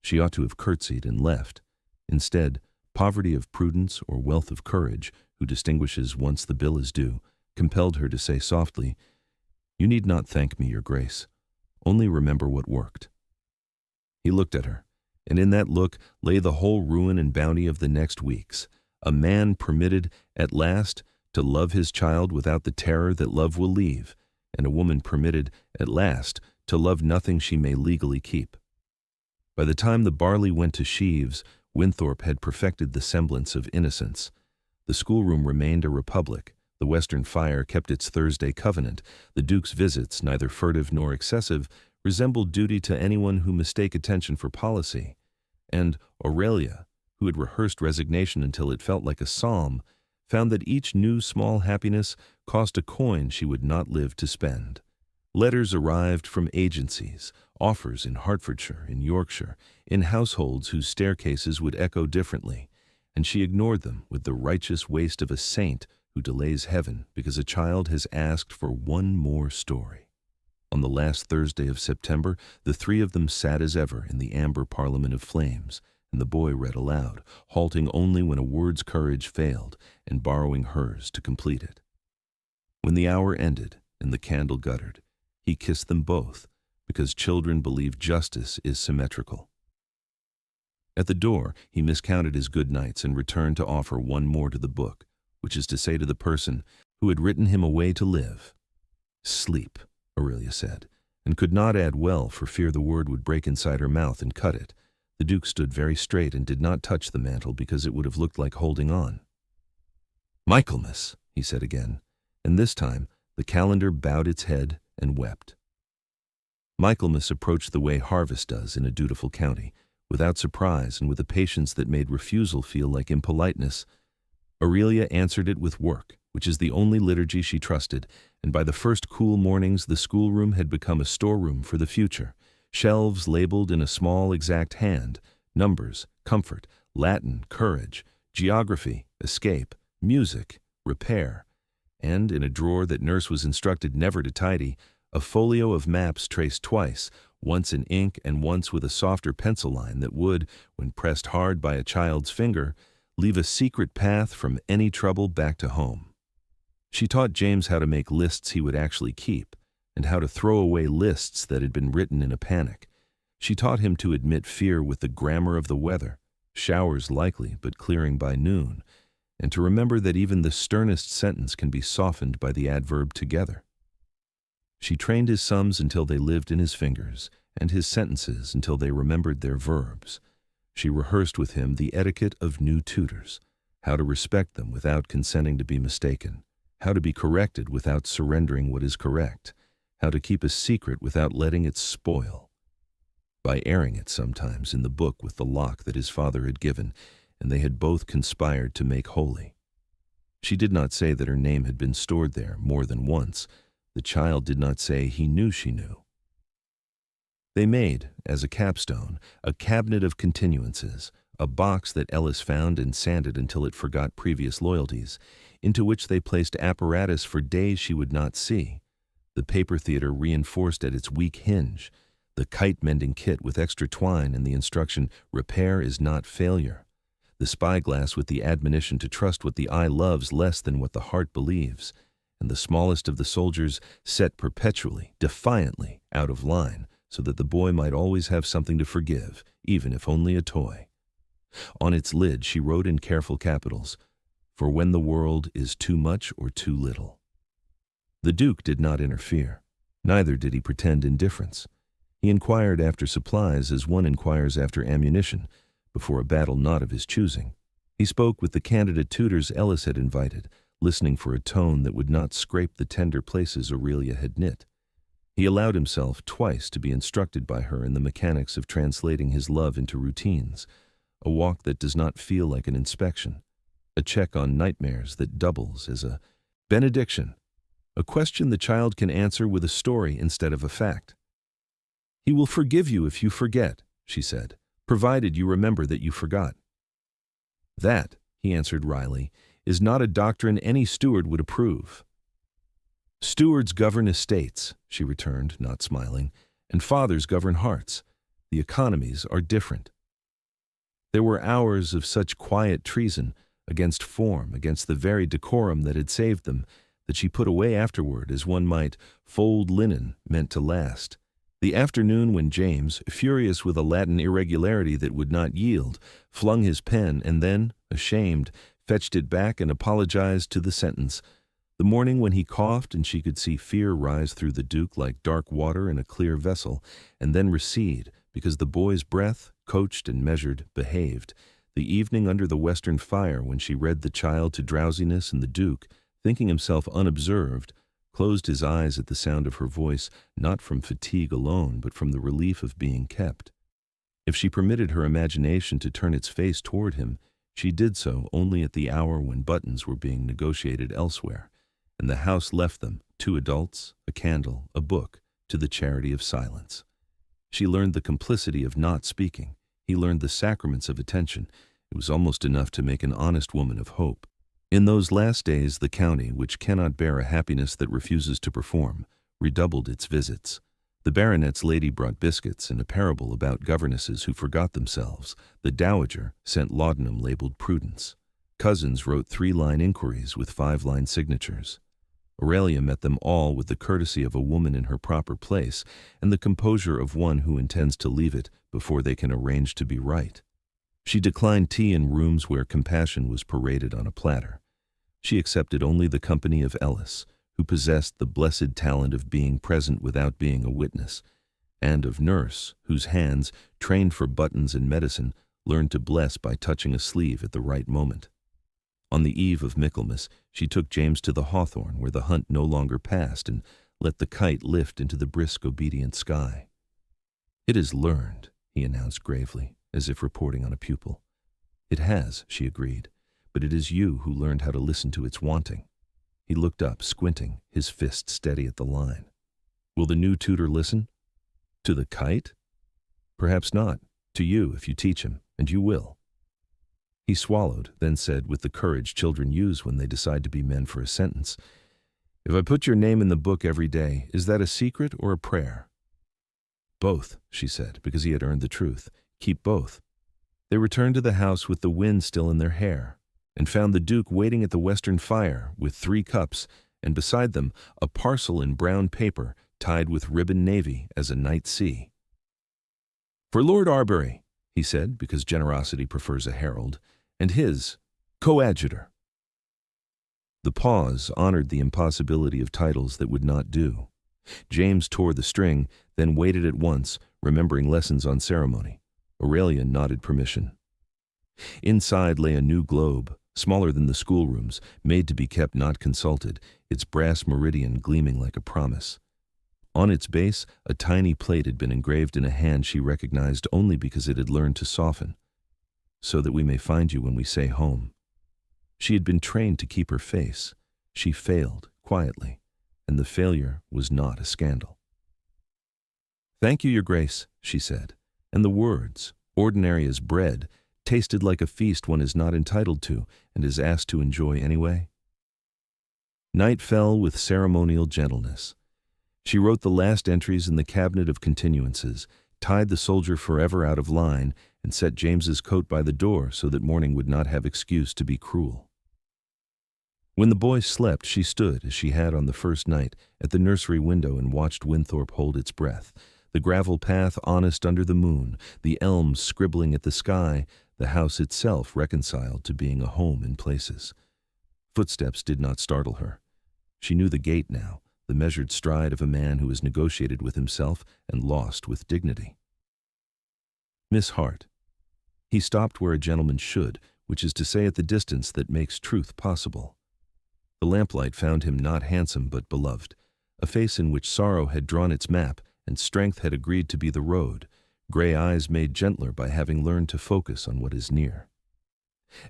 She ought to have curtsied and left. Instead, poverty of prudence or wealth of courage, who distinguishes once the bill is due, compelled her to say softly, "You need not thank me, Your Grace. Only remember what worked." He looked at her, and in that look lay the whole ruin and bounty of the next weeks. A man permitted, at last, to love his child without the terror that love will leave, and a woman permitted, at last, to love nothing she may legally keep. By the time the barley went to sheaves, Winthrop had perfected the semblance of innocence. The schoolroom remained a republic. The Western fire kept its Thursday covenant. The Duke's visits, neither furtive nor excessive, resembled duty to anyone who mistake attention for policy. And Aurelia, who had rehearsed resignation until it felt like a psalm, found that each new small happiness cost a coin she would not live to spend. Letters arrived from agencies, offers in Hertfordshire, in Yorkshire, in households whose staircases would echo differently, and she ignored them with the righteous waste of a saint who delays heaven because a child has asked for one more story. On the last Thursday of September, the three of them sat as ever in the amber parliament of flames, and the boy read aloud, halting only when a word's courage failed, and borrowing hers to complete it. When the hour ended and the candle guttered, he kissed them both, because children believe justice is symmetrical. At the door, he miscounted his good nights and returned to offer one more to the book, which is to say to the person who had written him away to live. "Sleep," Aurelia said, and could not add well for fear the word would break inside her mouth and cut it. The Duke stood very straight and did not touch the mantle because it would have looked like holding on. "Michaelmas," he said again, and this time the calendar bowed its head and wept. Michaelmas approached the way harvest does in a dutiful county, without surprise and with a patience that made refusal feel like impoliteness. Aurelia answered it with work, which is the only liturgy she trusted, and by the first cool mornings the schoolroom had become a storeroom for the future. Shelves labeled in a small exact hand, numbers, comfort, Latin, courage, geography, escape, music, repair, and in a drawer that nurse was instructed never to tidy, a folio of maps traced twice, once in ink and once with a softer pencil line that would, when pressed hard by a child's finger, leave a secret path from any trouble back to home. She taught James how to make lists he would actually keep, and how to throw away lists that had been written in a panic. She taught him to admit fear with the grammar of the weather, showers likely but clearing by noon, and to remember that even the sternest sentence can be softened by the adverb together. She trained his sums until they lived in his fingers, and his sentences until they remembered their verbs. She rehearsed with him the etiquette of new tutors, how to respect them without consenting to be mistaken, how to be corrected without surrendering what is correct, how to keep a secret without letting it spoil. By airing it sometimes in the book with the lock that his father had given, and they had both conspired to make holy. She did not say that her name had been stored there more than once. The child did not say he knew she knew. They made, as a capstone, a cabinet of continuances, a box that Ellis found and sanded until it forgot previous loyalties. into which they placed apparatus for days she would not see. The paper theater reinforced at its weak hinge, the kite-mending kit with extra twine and the instruction, "Repair is not failure." The spyglass with the admonition to trust what the eye loves less than what the heart believes, and the smallest of the soldiers set perpetually, defiantly, out of line, so that the boy might always have something to forgive, even if only a toy. On its lid she wrote in careful capitals, "For when the world is too much or too little." The Duke did not interfere. Neither did he pretend indifference. He inquired after supplies as one inquires after ammunition, before a battle not of his choosing. He spoke with the candidate tutors Ellis had invited, listening for a tone that would not scrape the tender places Aurelia had knit. He allowed himself twice to be instructed by her in the mechanics of translating his love into routines, a walk that does not feel like an inspection, a check on nightmares that doubles as a benediction, a question the child can answer with a story instead of a fact. "He will forgive you if you forget," she said, "provided you remember that you forgot." "That," he answered wryly, "is not a doctrine any steward would approve." "Stewards govern estates," she returned, not smiling, "and fathers govern hearts. The economies are different." There were hours of such quiet treason, against form, against the very decorum that had saved them, that she put away afterward as one might fold linen meant to last. The afternoon when James, furious with a Latin irregularity that would not yield, flung his pen and then, ashamed, fetched it back and apologized to the sentence. The morning when he coughed and she could see fear rise through the Duke like dark water in a clear vessel, and then recede because the boy's breath, coached and measured, behaved. The evening under the western fire when she read the child to drowsiness and the Duke, thinking himself unobserved, closed his eyes at the sound of her voice, not from fatigue alone, but from the relief of being kept. If she permitted her imagination to turn its face toward him, she did so only at the hour when buttons were being negotiated elsewhere, and the house left them, 2 adults, a candle, a book, to the charity of silence. She learned the complicity of not speaking. He learned the sacraments of attention. It was almost enough to make an honest woman of hope. In those last days, the county, which cannot bear a happiness that refuses to perform, redoubled its visits. The baronet's lady brought biscuits and a parable about governesses who forgot themselves. The dowager sent laudanum labeled Prudence. Cousins wrote 3-line inquiries with 5-line signatures. Aurelia met them all with the courtesy of a woman in her proper place and the composure of one who intends to leave it before they can arrange to be right. She declined tea in rooms where compassion was paraded on a platter. She accepted only the company of Ellis, who possessed the blessed talent of being present without being a witness, and of Nurse, whose hands, trained for buttons and medicine, learned to bless by touching a sleeve at the right moment. On the eve of Michaelmas, she took James to the hawthorn where the hunt no longer passed and let the kite lift into the brisk, obedient sky. "It is learned," he announced gravely, as if reporting on a pupil. "It has," she agreed, "but it is you who learned how to listen to its wanting." He looked up, squinting, his fist steady at the line. "Will the new tutor listen?" "To the kite?" "Perhaps not. To you, if you teach him, and you will." He swallowed, then said with the courage children use when they decide to be men for a sentence, "If I put your name in the book every day, is that a secret or a prayer?" "Both," she said, because he had earned the truth. "Keep both." They returned to the house with the wind still in their hair, and found the Duke waiting at the western fire with 3 cups, and beside them a parcel in brown paper tied with ribbon navy as a night sea. "For Lord Arbery," he said, because generosity prefers a herald, "and his coadjutor." The pause honored the impossibility of titles that would not do. James tore the string, then waited at once, remembering lessons on ceremony. Aurelia nodded permission. Inside lay a new globe, smaller than the schoolrooms, made to be kept not consulted, its brass meridian gleaming like a promise. On its base, a tiny plate had been engraved in a hand she recognized only because it had learned to soften. "So that we may find you when we say home." She had been trained to keep her face. She failed, quietly, and the failure was not a scandal. "Thank you, Your Grace," she said, and the words, ordinary as bread, tasted like a feast one is not entitled to and is asked to enjoy anyway. Night fell with ceremonial gentleness. She wrote the last entries in the cabinet of continuances, tied the soldier forever out of line, and set James's coat by the door so that morning would not have excuse to be cruel. When the boy slept, she stood, as she had on the first night, at the nursery window and watched Winthorpe hold its breath, the gravel path honest under the moon, the elms scribbling at the sky, the house itself reconciled to being a home in places. Footsteps did not startle her. She knew the gait now, the measured stride of a man who has negotiated with himself and lost with dignity. Miss Hart. He stopped where a gentleman should, which is to say at the distance that makes truth possible. The lamplight found him not handsome but beloved, a face in which sorrow had drawn its map and strength had agreed to be the road, gray eyes made gentler by having learned to focus on what is near.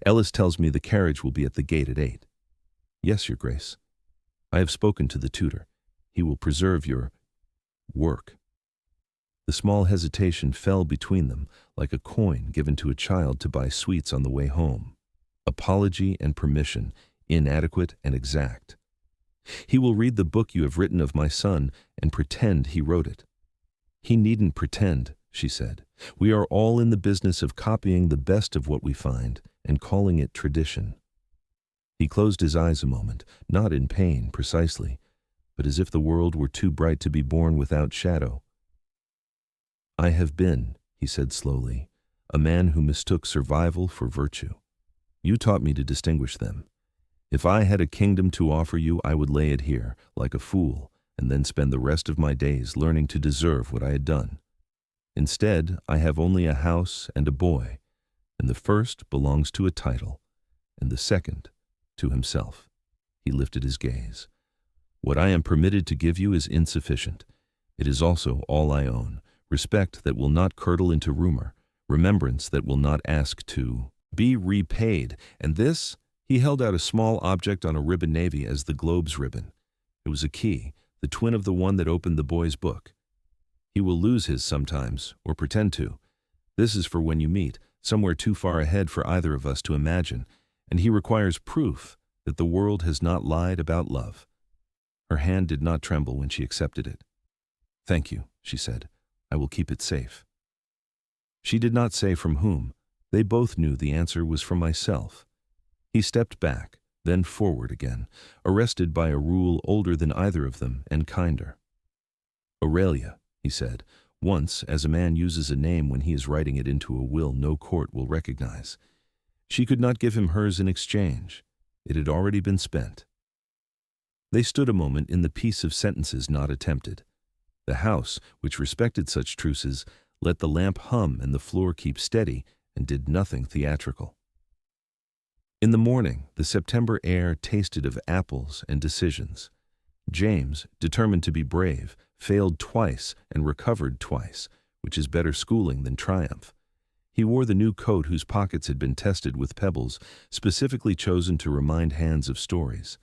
Ellis tells me the carriage will be at the gate at 8. Yes, Your Grace. I have spoken to the tutor. He will preserve your work. The small hesitation fell between them like a coin given to a child to buy sweets on the way home. Apology and permission, inadequate and exact. He will read the book you have written of my son and pretend he wrote it. He needn't pretend, she said. We are all in the business of copying the best of what we find and calling it tradition. He closed his eyes a moment, not in pain precisely, but as if the world were too bright to be born without shadow. I have been, he said slowly, a man who mistook survival for virtue. You taught me to distinguish them. If I had a kingdom to offer you, I would lay it here, like a fool, and then spend the rest of my days learning to deserve what I had done. Instead, I have only a house and a boy, and the first belongs to a title, and the second to himself. He lifted his gaze. What I am permitted to give you is insufficient. It is also all I own, respect that will not curdle into rumor, remembrance that will not ask to be repaid, and this, he held out a small object on a ribbon navy as the globe's ribbon. It was a key, the twin of the one that opened the boy's book. He will lose his sometimes, or pretend to. This is for when you meet, somewhere too far ahead for either of us to imagine, and he requires proof that the world has not lied about love. Her hand did not tremble when she accepted it. Thank you, she said. I will keep it safe. She did not say from whom. They both knew the answer was from myself. He stepped back, then forward again, arrested by a rule older than either of them and kinder. Aurelia, he said, once, as a man uses a name when he is writing it into a will no court will recognize. She could not give him hers in exchange. It had already been spent. They stood a moment in the peace of sentences not attempted. The house, which respected such truces, let the lamp hum and the floor keep steady, and did nothing theatrical. In the morning, the September air tasted of apples and decisions. James, determined to be brave, failed twice and recovered twice, which is better schooling than triumph. He wore the new coat whose pockets had been tested with pebbles, specifically chosen to remind hands of stories.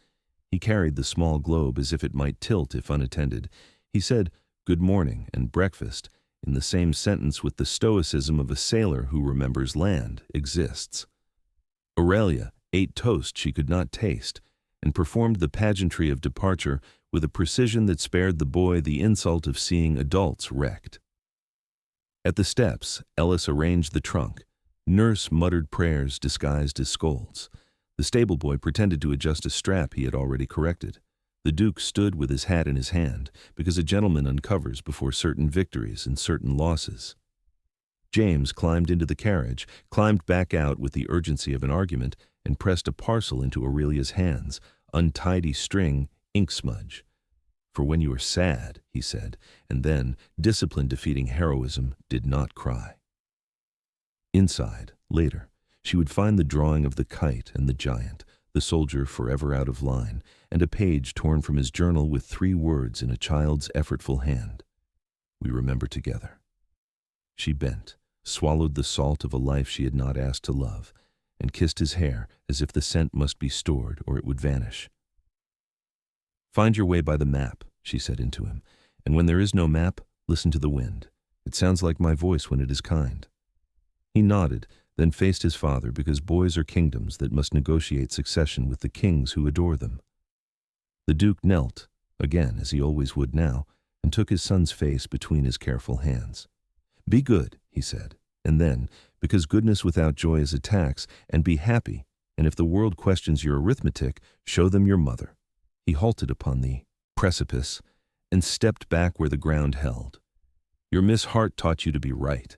He carried the small globe as if it might tilt if unattended. He said, "Good morning," and breakfast, in the same sentence with the stoicism of a sailor who remembers land exists. Aurelia ate toast she could not taste, and performed the pageantry of departure with a precision that spared the boy the insult of seeing adults wrecked. At the steps, Ellis arranged the trunk. Nurse muttered prayers disguised as scolds. The stable boy pretended to adjust a strap he had already corrected. The Duke stood with his hat in his hand, because a gentleman uncovers before certain victories and certain losses. James climbed into the carriage, climbed back out with the urgency of an argument, and pressed a parcel into Aurelia's hands, untidy string, ink smudge. For when you are sad, he said, and then, discipline defeating heroism, did not cry. Inside, later, she would find the drawing of the kite and the giant, the soldier forever out of line, and a page torn from his journal with 3 words in a child's effortful hand. We remember together. She bent, swallowed the salt of a life she had not asked to love, and kissed his hair as if the scent must be stored or it would vanish. Find your way by the map, she said into him, and when there is no map, listen to the wind. It sounds like my voice when it is kind. He nodded, then faced his father because boys are kingdoms that must negotiate succession with the kings who adore them. The Duke knelt, again as he always would now, and took his son's face between his careful hands. "Be good," he said, and then, "because goodness without joy is a tax, and be happy, and if the world questions your arithmetic, show them your mother." He halted upon the precipice and stepped back where the ground held. "Your Miss Hart taught you to be right."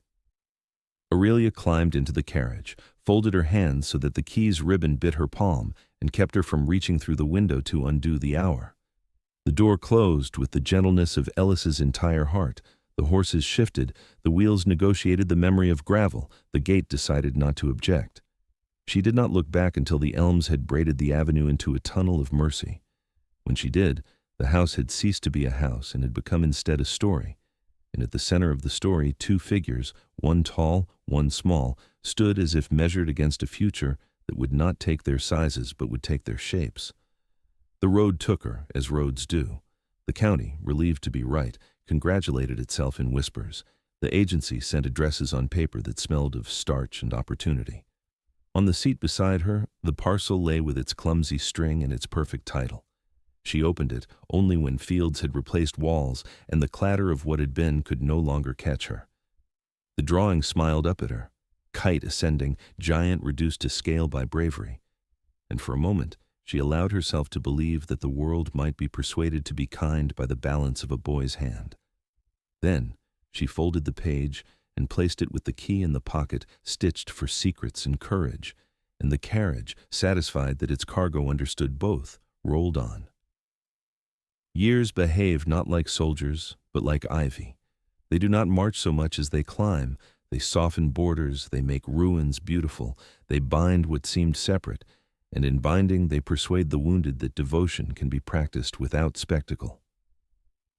Aurelia climbed into the carriage, folded her hands so that the key's ribbon bit her palm, and kept her from reaching through the window to undo the hour. The door closed with the gentleness of Ellis's entire heart. The horses shifted, the wheels negotiated the memory of gravel, the gate decided not to object. She did not look back until the elms had braided the avenue into a tunnel of mercy. When she did, the house had ceased to be a house and had become instead a story. And at the center of the story, two figures, one tall, one small, stood as if measured against a future that would not take their sizes but would take their shapes. The road took her, as roads do. The county, relieved to be right, congratulated itself in whispers. The agency sent addresses on paper that smelled of starch and opportunity. On the seat beside her, the parcel lay with its clumsy string and its perfect title. She opened it only when fields had replaced walls and the clatter of what had been could no longer catch her. The drawing smiled up at her, kite ascending, giant reduced to scale by bravery. And for a moment, she allowed herself to believe that the world might be persuaded to be kind by the balance of a boy's hand. Then she folded the page and placed it with the key in the pocket stitched for secrets and courage, and the carriage, satisfied that its cargo understood both, rolled on. Years behave not like soldiers, but like ivy. They do not march so much as they climb. They soften borders, they make ruins beautiful, they bind what seemed separate, and in binding they persuade the wounded that devotion can be practiced without spectacle.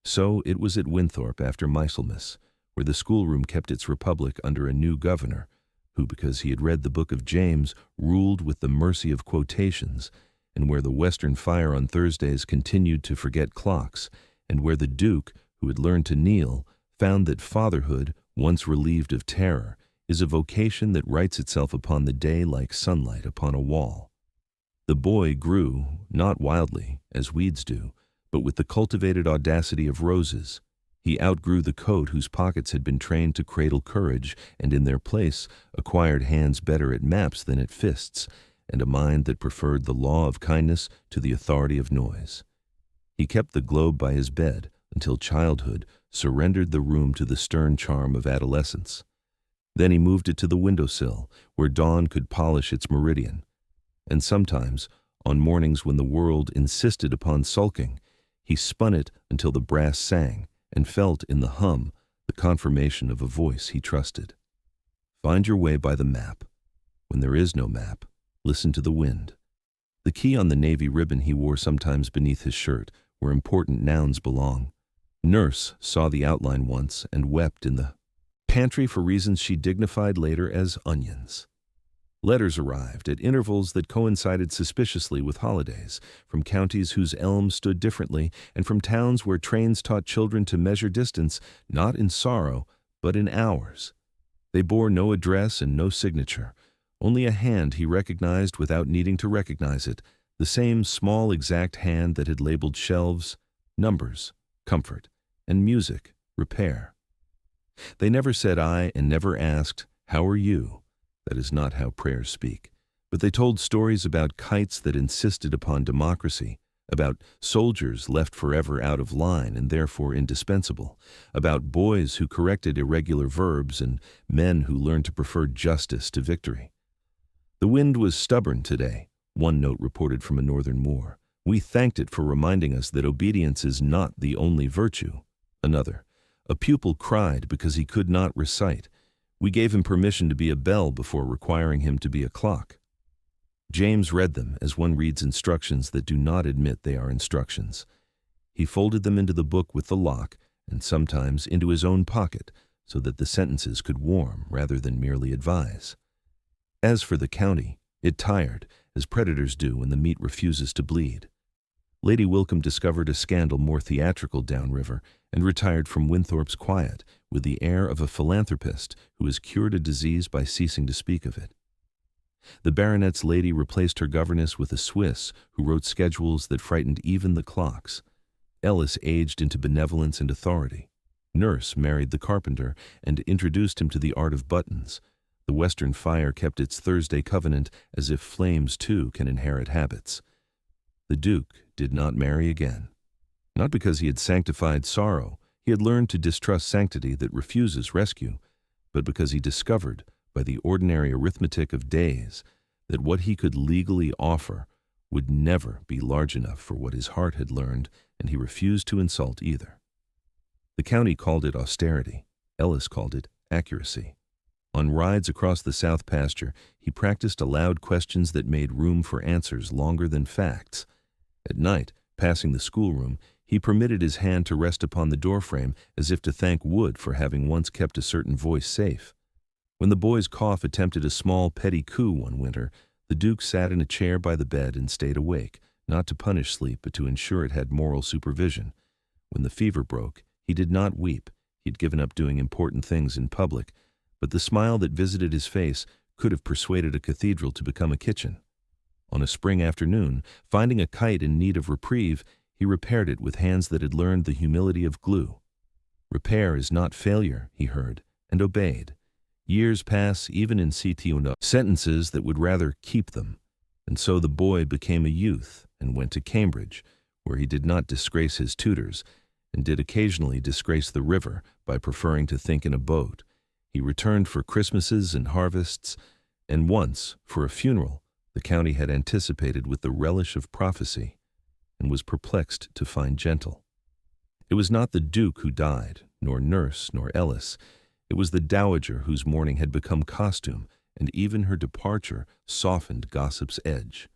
So it was at Winthorpe after Michaelmas, where the schoolroom kept its republic under a new governor, who, because he had read the book of James, ruled with the mercy of quotations, and where the Western fire on Thursdays continued to forget clocks, and where the Duke, who had learned to kneel, found that fatherhood, once relieved of terror, is a vocation that writes itself upon the day like sunlight upon a wall. The boy grew, not wildly, as weeds do, but with the cultivated audacity of roses. He outgrew the coat whose pockets had been trained to cradle courage, and in their place acquired hands better at maps than at fists, and a mind that preferred the law of kindness to the authority of noise. He kept the globe by his bed until childhood surrendered the room to the stern charm of adolescence. Then he moved it to the windowsill, where dawn could polish its meridian. And sometimes, on mornings when the world insisted upon sulking, he spun it until the brass sang, and felt in the hum the confirmation of a voice he trusted. Find your way by the map. When there is no map, listen to the wind. The key on the navy ribbon he wore sometimes beneath his shirt, where important nouns belong. Nurse saw the outline once and wept in the pantry for reasons she dignified later as onions. Letters arrived at intervals that coincided suspiciously with holidays, from counties whose elms stood differently, and from towns where trains taught children to measure distance, not in sorrow, but in hours. They bore no address and no signature, only a hand he recognized without needing to recognize it, the same small exact hand that had labeled shelves, numbers, comfort, and music, repair. They never said "I" and never asked, "How are you?" That is not how prayers speak. But they told stories about kites that insisted upon democracy, about soldiers left forever out of line and therefore indispensable, about boys who corrected irregular verbs and men who learned to prefer justice to victory. The wind was stubborn today, one note reported from a northern moor. We thanked it for reminding us that obedience is not the only virtue. Another. A pupil cried because he could not recite. We gave him permission to be a bell before requiring him to be a clock. James read them as one reads instructions that do not admit they are instructions. He folded them into the book with the lock, and sometimes into his own pocket, so that the sentences could warm rather than merely advise. As for the county, it tired, as predators do when the meat refuses to bleed. Lady Wilcombe discovered a scandal more theatrical downriver and retired from Winthorpe's quiet with the air of a philanthropist who has cured a disease by ceasing to speak of it. The baronet's lady replaced her governess with a Swiss who wrote schedules that frightened even the clocks. Ellis aged into benevolence and authority. Nurse married the carpenter and introduced him to the art of buttons. The Western fire kept its Thursday covenant, as if flames too can inherit habits. The Duke did not marry again. Not because he had sanctified sorrow, he had learned to distrust sanctity that refuses rescue, but because he discovered, by the ordinary arithmetic of days, that what he could legally offer would never be large enough for what his heart had learned, and he refused to insult either. The county called it austerity. Ellis called it accuracy. On rides across the south pasture, he practiced aloud questions that made room for answers longer than facts. At night, passing the schoolroom, he permitted his hand to rest upon the doorframe as if to thank wood for having once kept a certain voice safe. When the boy's cough attempted a small petty coup one winter, the Duke sat in a chair by the bed and stayed awake, not to punish sleep but to ensure it had moral supervision. When the fever broke, he did not weep. He'd given up doing important things in public, but the smile that visited his face could have persuaded a cathedral to become a kitchen. On a spring afternoon, finding a kite in need of reprieve, he repaired it with hands that had learned the humility of glue. Repair is not failure, he heard, and obeyed. Years pass even in CTO sentences that would rather keep them, and so the boy became a youth and went to Cambridge, where he did not disgrace his tutors, and did occasionally disgrace the river by preferring to think in a boat. He returned for Christmases and harvests, and once, for a funeral, the county had anticipated with the relish of prophecy, and was perplexed to find gentle. It was not the Duke who died, nor Nurse, nor Ellis. It was the dowager whose mourning had become costume, and even her departure softened gossip's edge.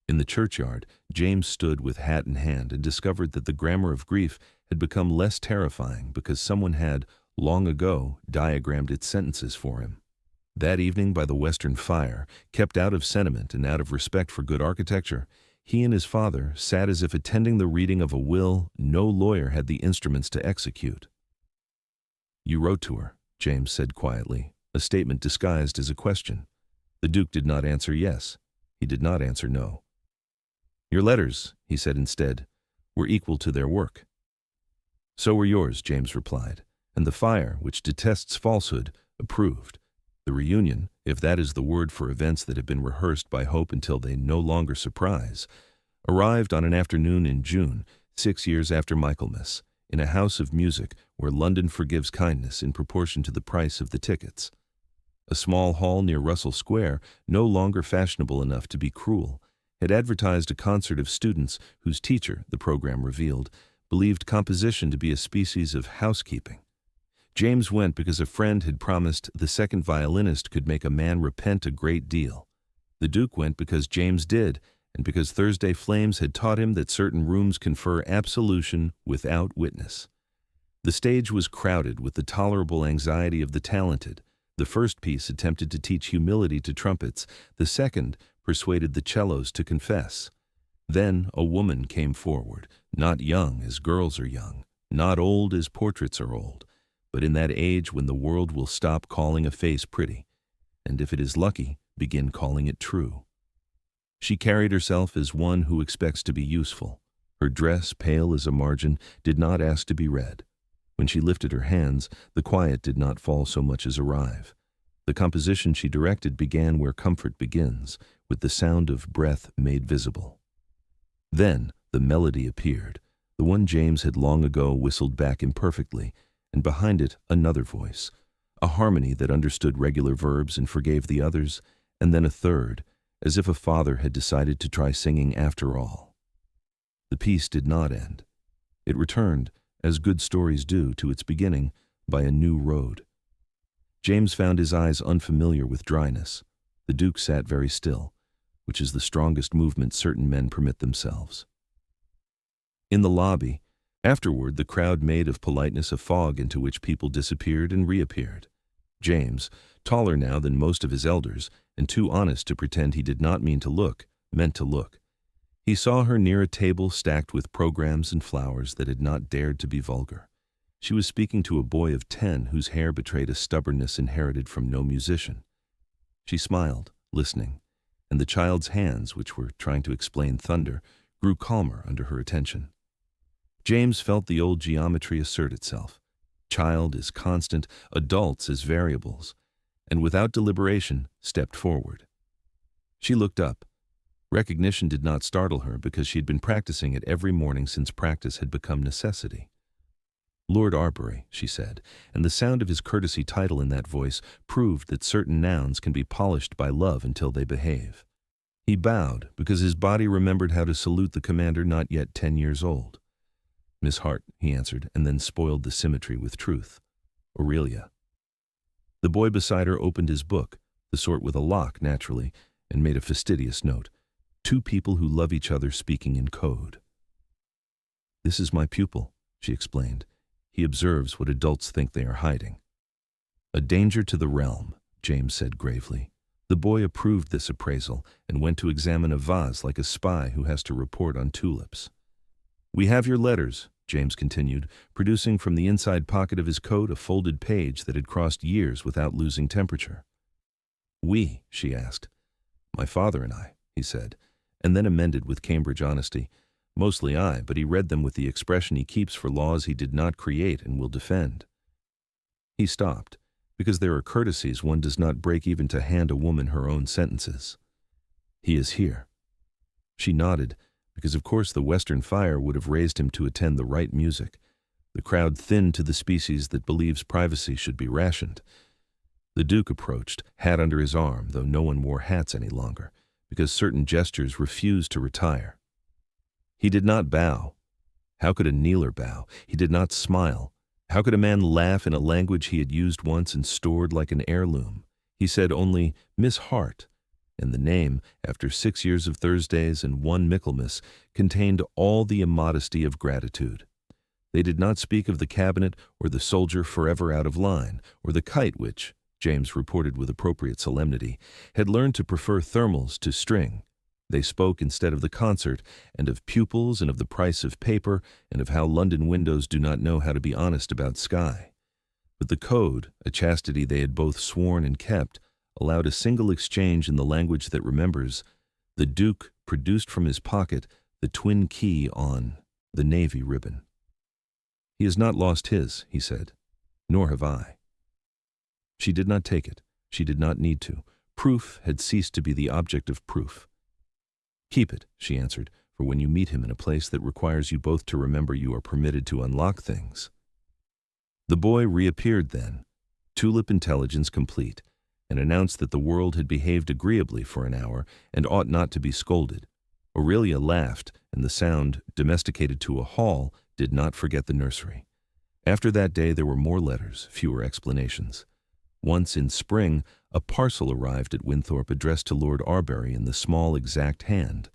In the churchyard, James stood with hat in hand and discovered that the grammar of grief had become less terrifying because someone had, long ago, diagrammed its sentences for him. That evening by the western fire, kept out of sentiment and out of respect for good architecture, he and his father sat as if attending the reading of a will no lawyer had the instruments to execute. "You wrote to her," James said quietly, a statement disguised as a question. The Duke did not answer yes. He did not answer no. "Your letters," he said instead, "were equal to their work." "So were yours," James replied, and the fire, which detests falsehood, approved. The reunion, if that is the word for events that have been rehearsed by hope until they no longer surprise, arrived on an afternoon in June, 6 years after Michaelmas, in a house of music where London forgives kindness in proportion to the price of the tickets. A small hall near Russell Square, no longer fashionable enough to be cruel, had advertised a concert of students whose teacher, the program revealed, believed composition to be a species of housekeeping. James went because a friend had promised the second violinist could make a man repent a great deal. The Duke went because James did, and because Thursday Flames had taught him that certain rooms confer absolution without witness. The stage was crowded with the tolerable anxiety of the talented. The first piece attempted to teach humility to trumpets. The second persuaded the cellos to confess. Then a woman came forward, not young as girls are young, not old as portraits are old, but in that age when the world will stop calling a face pretty, and if it is lucky, begin calling it true. She carried herself as one who expects to be useful. Her dress, pale as a margin, did not ask to be read. When she lifted her hands, the quiet did not fall so much as arrive. The composition she directed began where comfort begins, with the sound of breath made visible. Then the melody appeared, the one James had long ago whistled back imperfectly, and behind it another voice, a harmony that understood regular verbs and forgave the others, and then a third, as if a father had decided to try singing after all. The piece did not end. It returned, as good stories do, to its beginning, by a new road. James found his eyes unfamiliar with dryness. The Duke sat very still, which is the strongest movement certain men permit themselves. In the lobby, afterward the crowd made of politeness a fog into which people disappeared and reappeared. James, taller now than most of his elders, and too honest to pretend he did not mean to look, meant to look. He saw her near a table stacked with programs and flowers that had not dared to be vulgar. She was speaking to a boy of 10 whose hair betrayed a stubbornness inherited from no musician. She smiled, listening, and the child's hands, which were trying to explain thunder, grew calmer under her attention. James felt the old geometry assert itself. Child is constant, adults as variables, and without deliberation stepped forward. She looked up. Recognition did not startle her because she had been practicing it every morning since practice had become necessity. Lord Arbery, she said, and the sound of his courtesy title in that voice proved that certain nouns can be polished by love until they behave. He bowed because his body remembered how to salute the commander not yet 10 years old. Miss Hart, he answered, and then spoiled the symmetry with truth. Aurelia. The boy beside her opened his book, the sort with a lock, naturally, and made a fastidious note. 2 people who love each other speaking in code. This is my pupil, she explained. He observes what adults think they are hiding. A danger to the realm, James said gravely. The boy approved this appraisal and went to examine a vase like a spy who has to report on tulips. We have your letters, James continued, producing from the inside pocket of his coat a folded page that had crossed years without losing temperature. We, she asked. My father and I, he said, and then amended with Cambridge honesty. Mostly I, but he read them with the expression he keeps for laws he did not create and will defend. He stopped, because there are courtesies one does not break even to hand a woman her own sentences. He is here. She nodded, because of course the Western fire would have raised him to attend the right music. The crowd thinned to the species that believes privacy should be rationed. The Duke approached, hat under his arm, though no one wore hats any longer, because certain gestures refused to retire. He did not bow. How could a kneeler bow? He did not smile. How could a man laugh in a language he had used once and stored like an heirloom? He said only, Miss Hart, and the name, after 6 years of Thursdays and 1 Michaelmas, contained all the immodesty of gratitude. They did not speak of the cabinet or the soldier forever out of line, or the kite which, James reported with appropriate solemnity, had learned to prefer thermals to string. They spoke instead of the concert, and of pupils, and of the price of paper, and of how London windows do not know how to be honest about sky. But the code, a chastity they had both sworn and kept, allowed a single exchange in the language that remembers. The Duke produced from his pocket the twin key on the navy ribbon. He has not lost his, he said, nor have I. She did not take it. She did not need to. Proof had ceased to be the object of proof. Keep it, she answered, for when you meet him in a place that requires you both to remember you are permitted to unlock things. The boy reappeared then, tulip intelligence complete, and announced that the world had behaved agreeably for an hour and ought not to be scolded. Aurelia laughed, and the sound, domesticated to a hall, did not forget the nursery. After that day there were more letters, fewer explanations. Once in spring, a parcel arrived at Winthorpe addressed to Lord Arbery in the small, exact hand.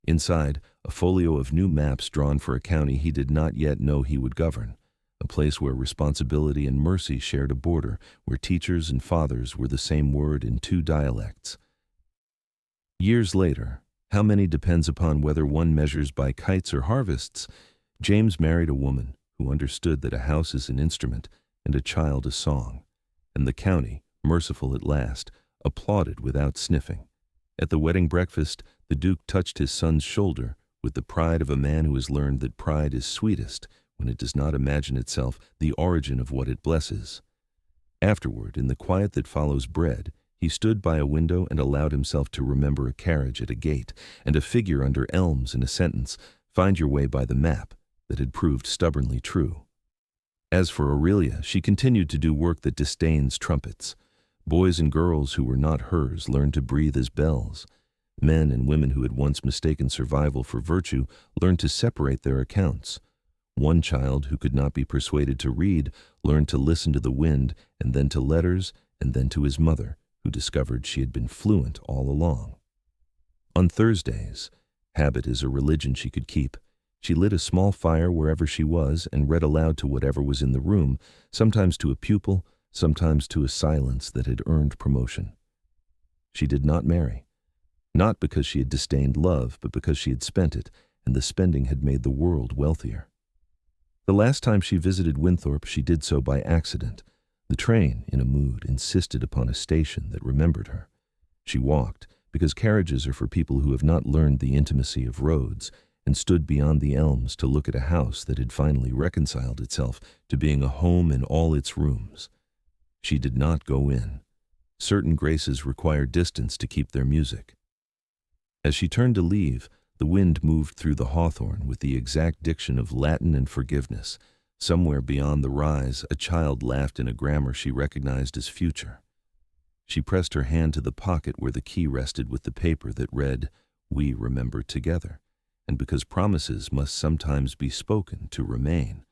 Inside, a folio of new maps drawn for a county he did not yet know he would govern, a place where responsibility and mercy shared a border, where teachers and fathers were the same word in 2 dialects. Years later, how many depends upon whether one measures by kites or harvests, James married a woman who understood that a house is an instrument and a child a song. And the county, merciful at last, applauded without sniffing. At the wedding breakfast, the Duke touched his son's shoulder with the pride of a man who has learned that pride is sweetest when it does not imagine itself the origin of what it blesses. Afterward, in the quiet that follows bread, he stood by a window and allowed himself to remember a carriage at a gate and a figure under elms in a sentence, find your way by the map, that had proved stubbornly true. As for Aurelia, she continued to do work that disdains trumpets. Boys and girls who were not hers learned to breathe as bells. Men and women who had once mistaken survival for virtue learned to separate their accounts. One child who could not be persuaded to read learned to listen to the wind, and then to letters, and then to his mother, who discovered she had been fluent all along. On Thursdays, habit is a religion she could keep. She lit a small fire wherever she was and read aloud to whatever was in the room, sometimes to a pupil, sometimes to a silence that had earned promotion. She did not marry, not because she had disdained love, but because she had spent it, and the spending had made the world wealthier. The last time she visited Winthorpe, she did so by accident. The train, in a mood, insisted upon a station that remembered her. She walked, because carriages are for people who have not learned the intimacy of roads, and stood beyond the elms to look at a house that had finally reconciled itself to being a home in all its rooms. She did not go in. Certain graces require distance to keep their music. As she turned to leave, the wind moved through the hawthorn with the exact diction of Latin and forgiveness. Somewhere beyond the rise, a child laughed in a grammar she recognized as future. She pressed her hand to the pocket where the key rested with the paper that read, "We remember together," and because promises must sometimes be spoken to remain.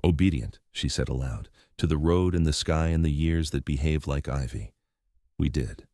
"Obedient," she said aloud, "to the road and the sky and the years that behave like ivy." We did.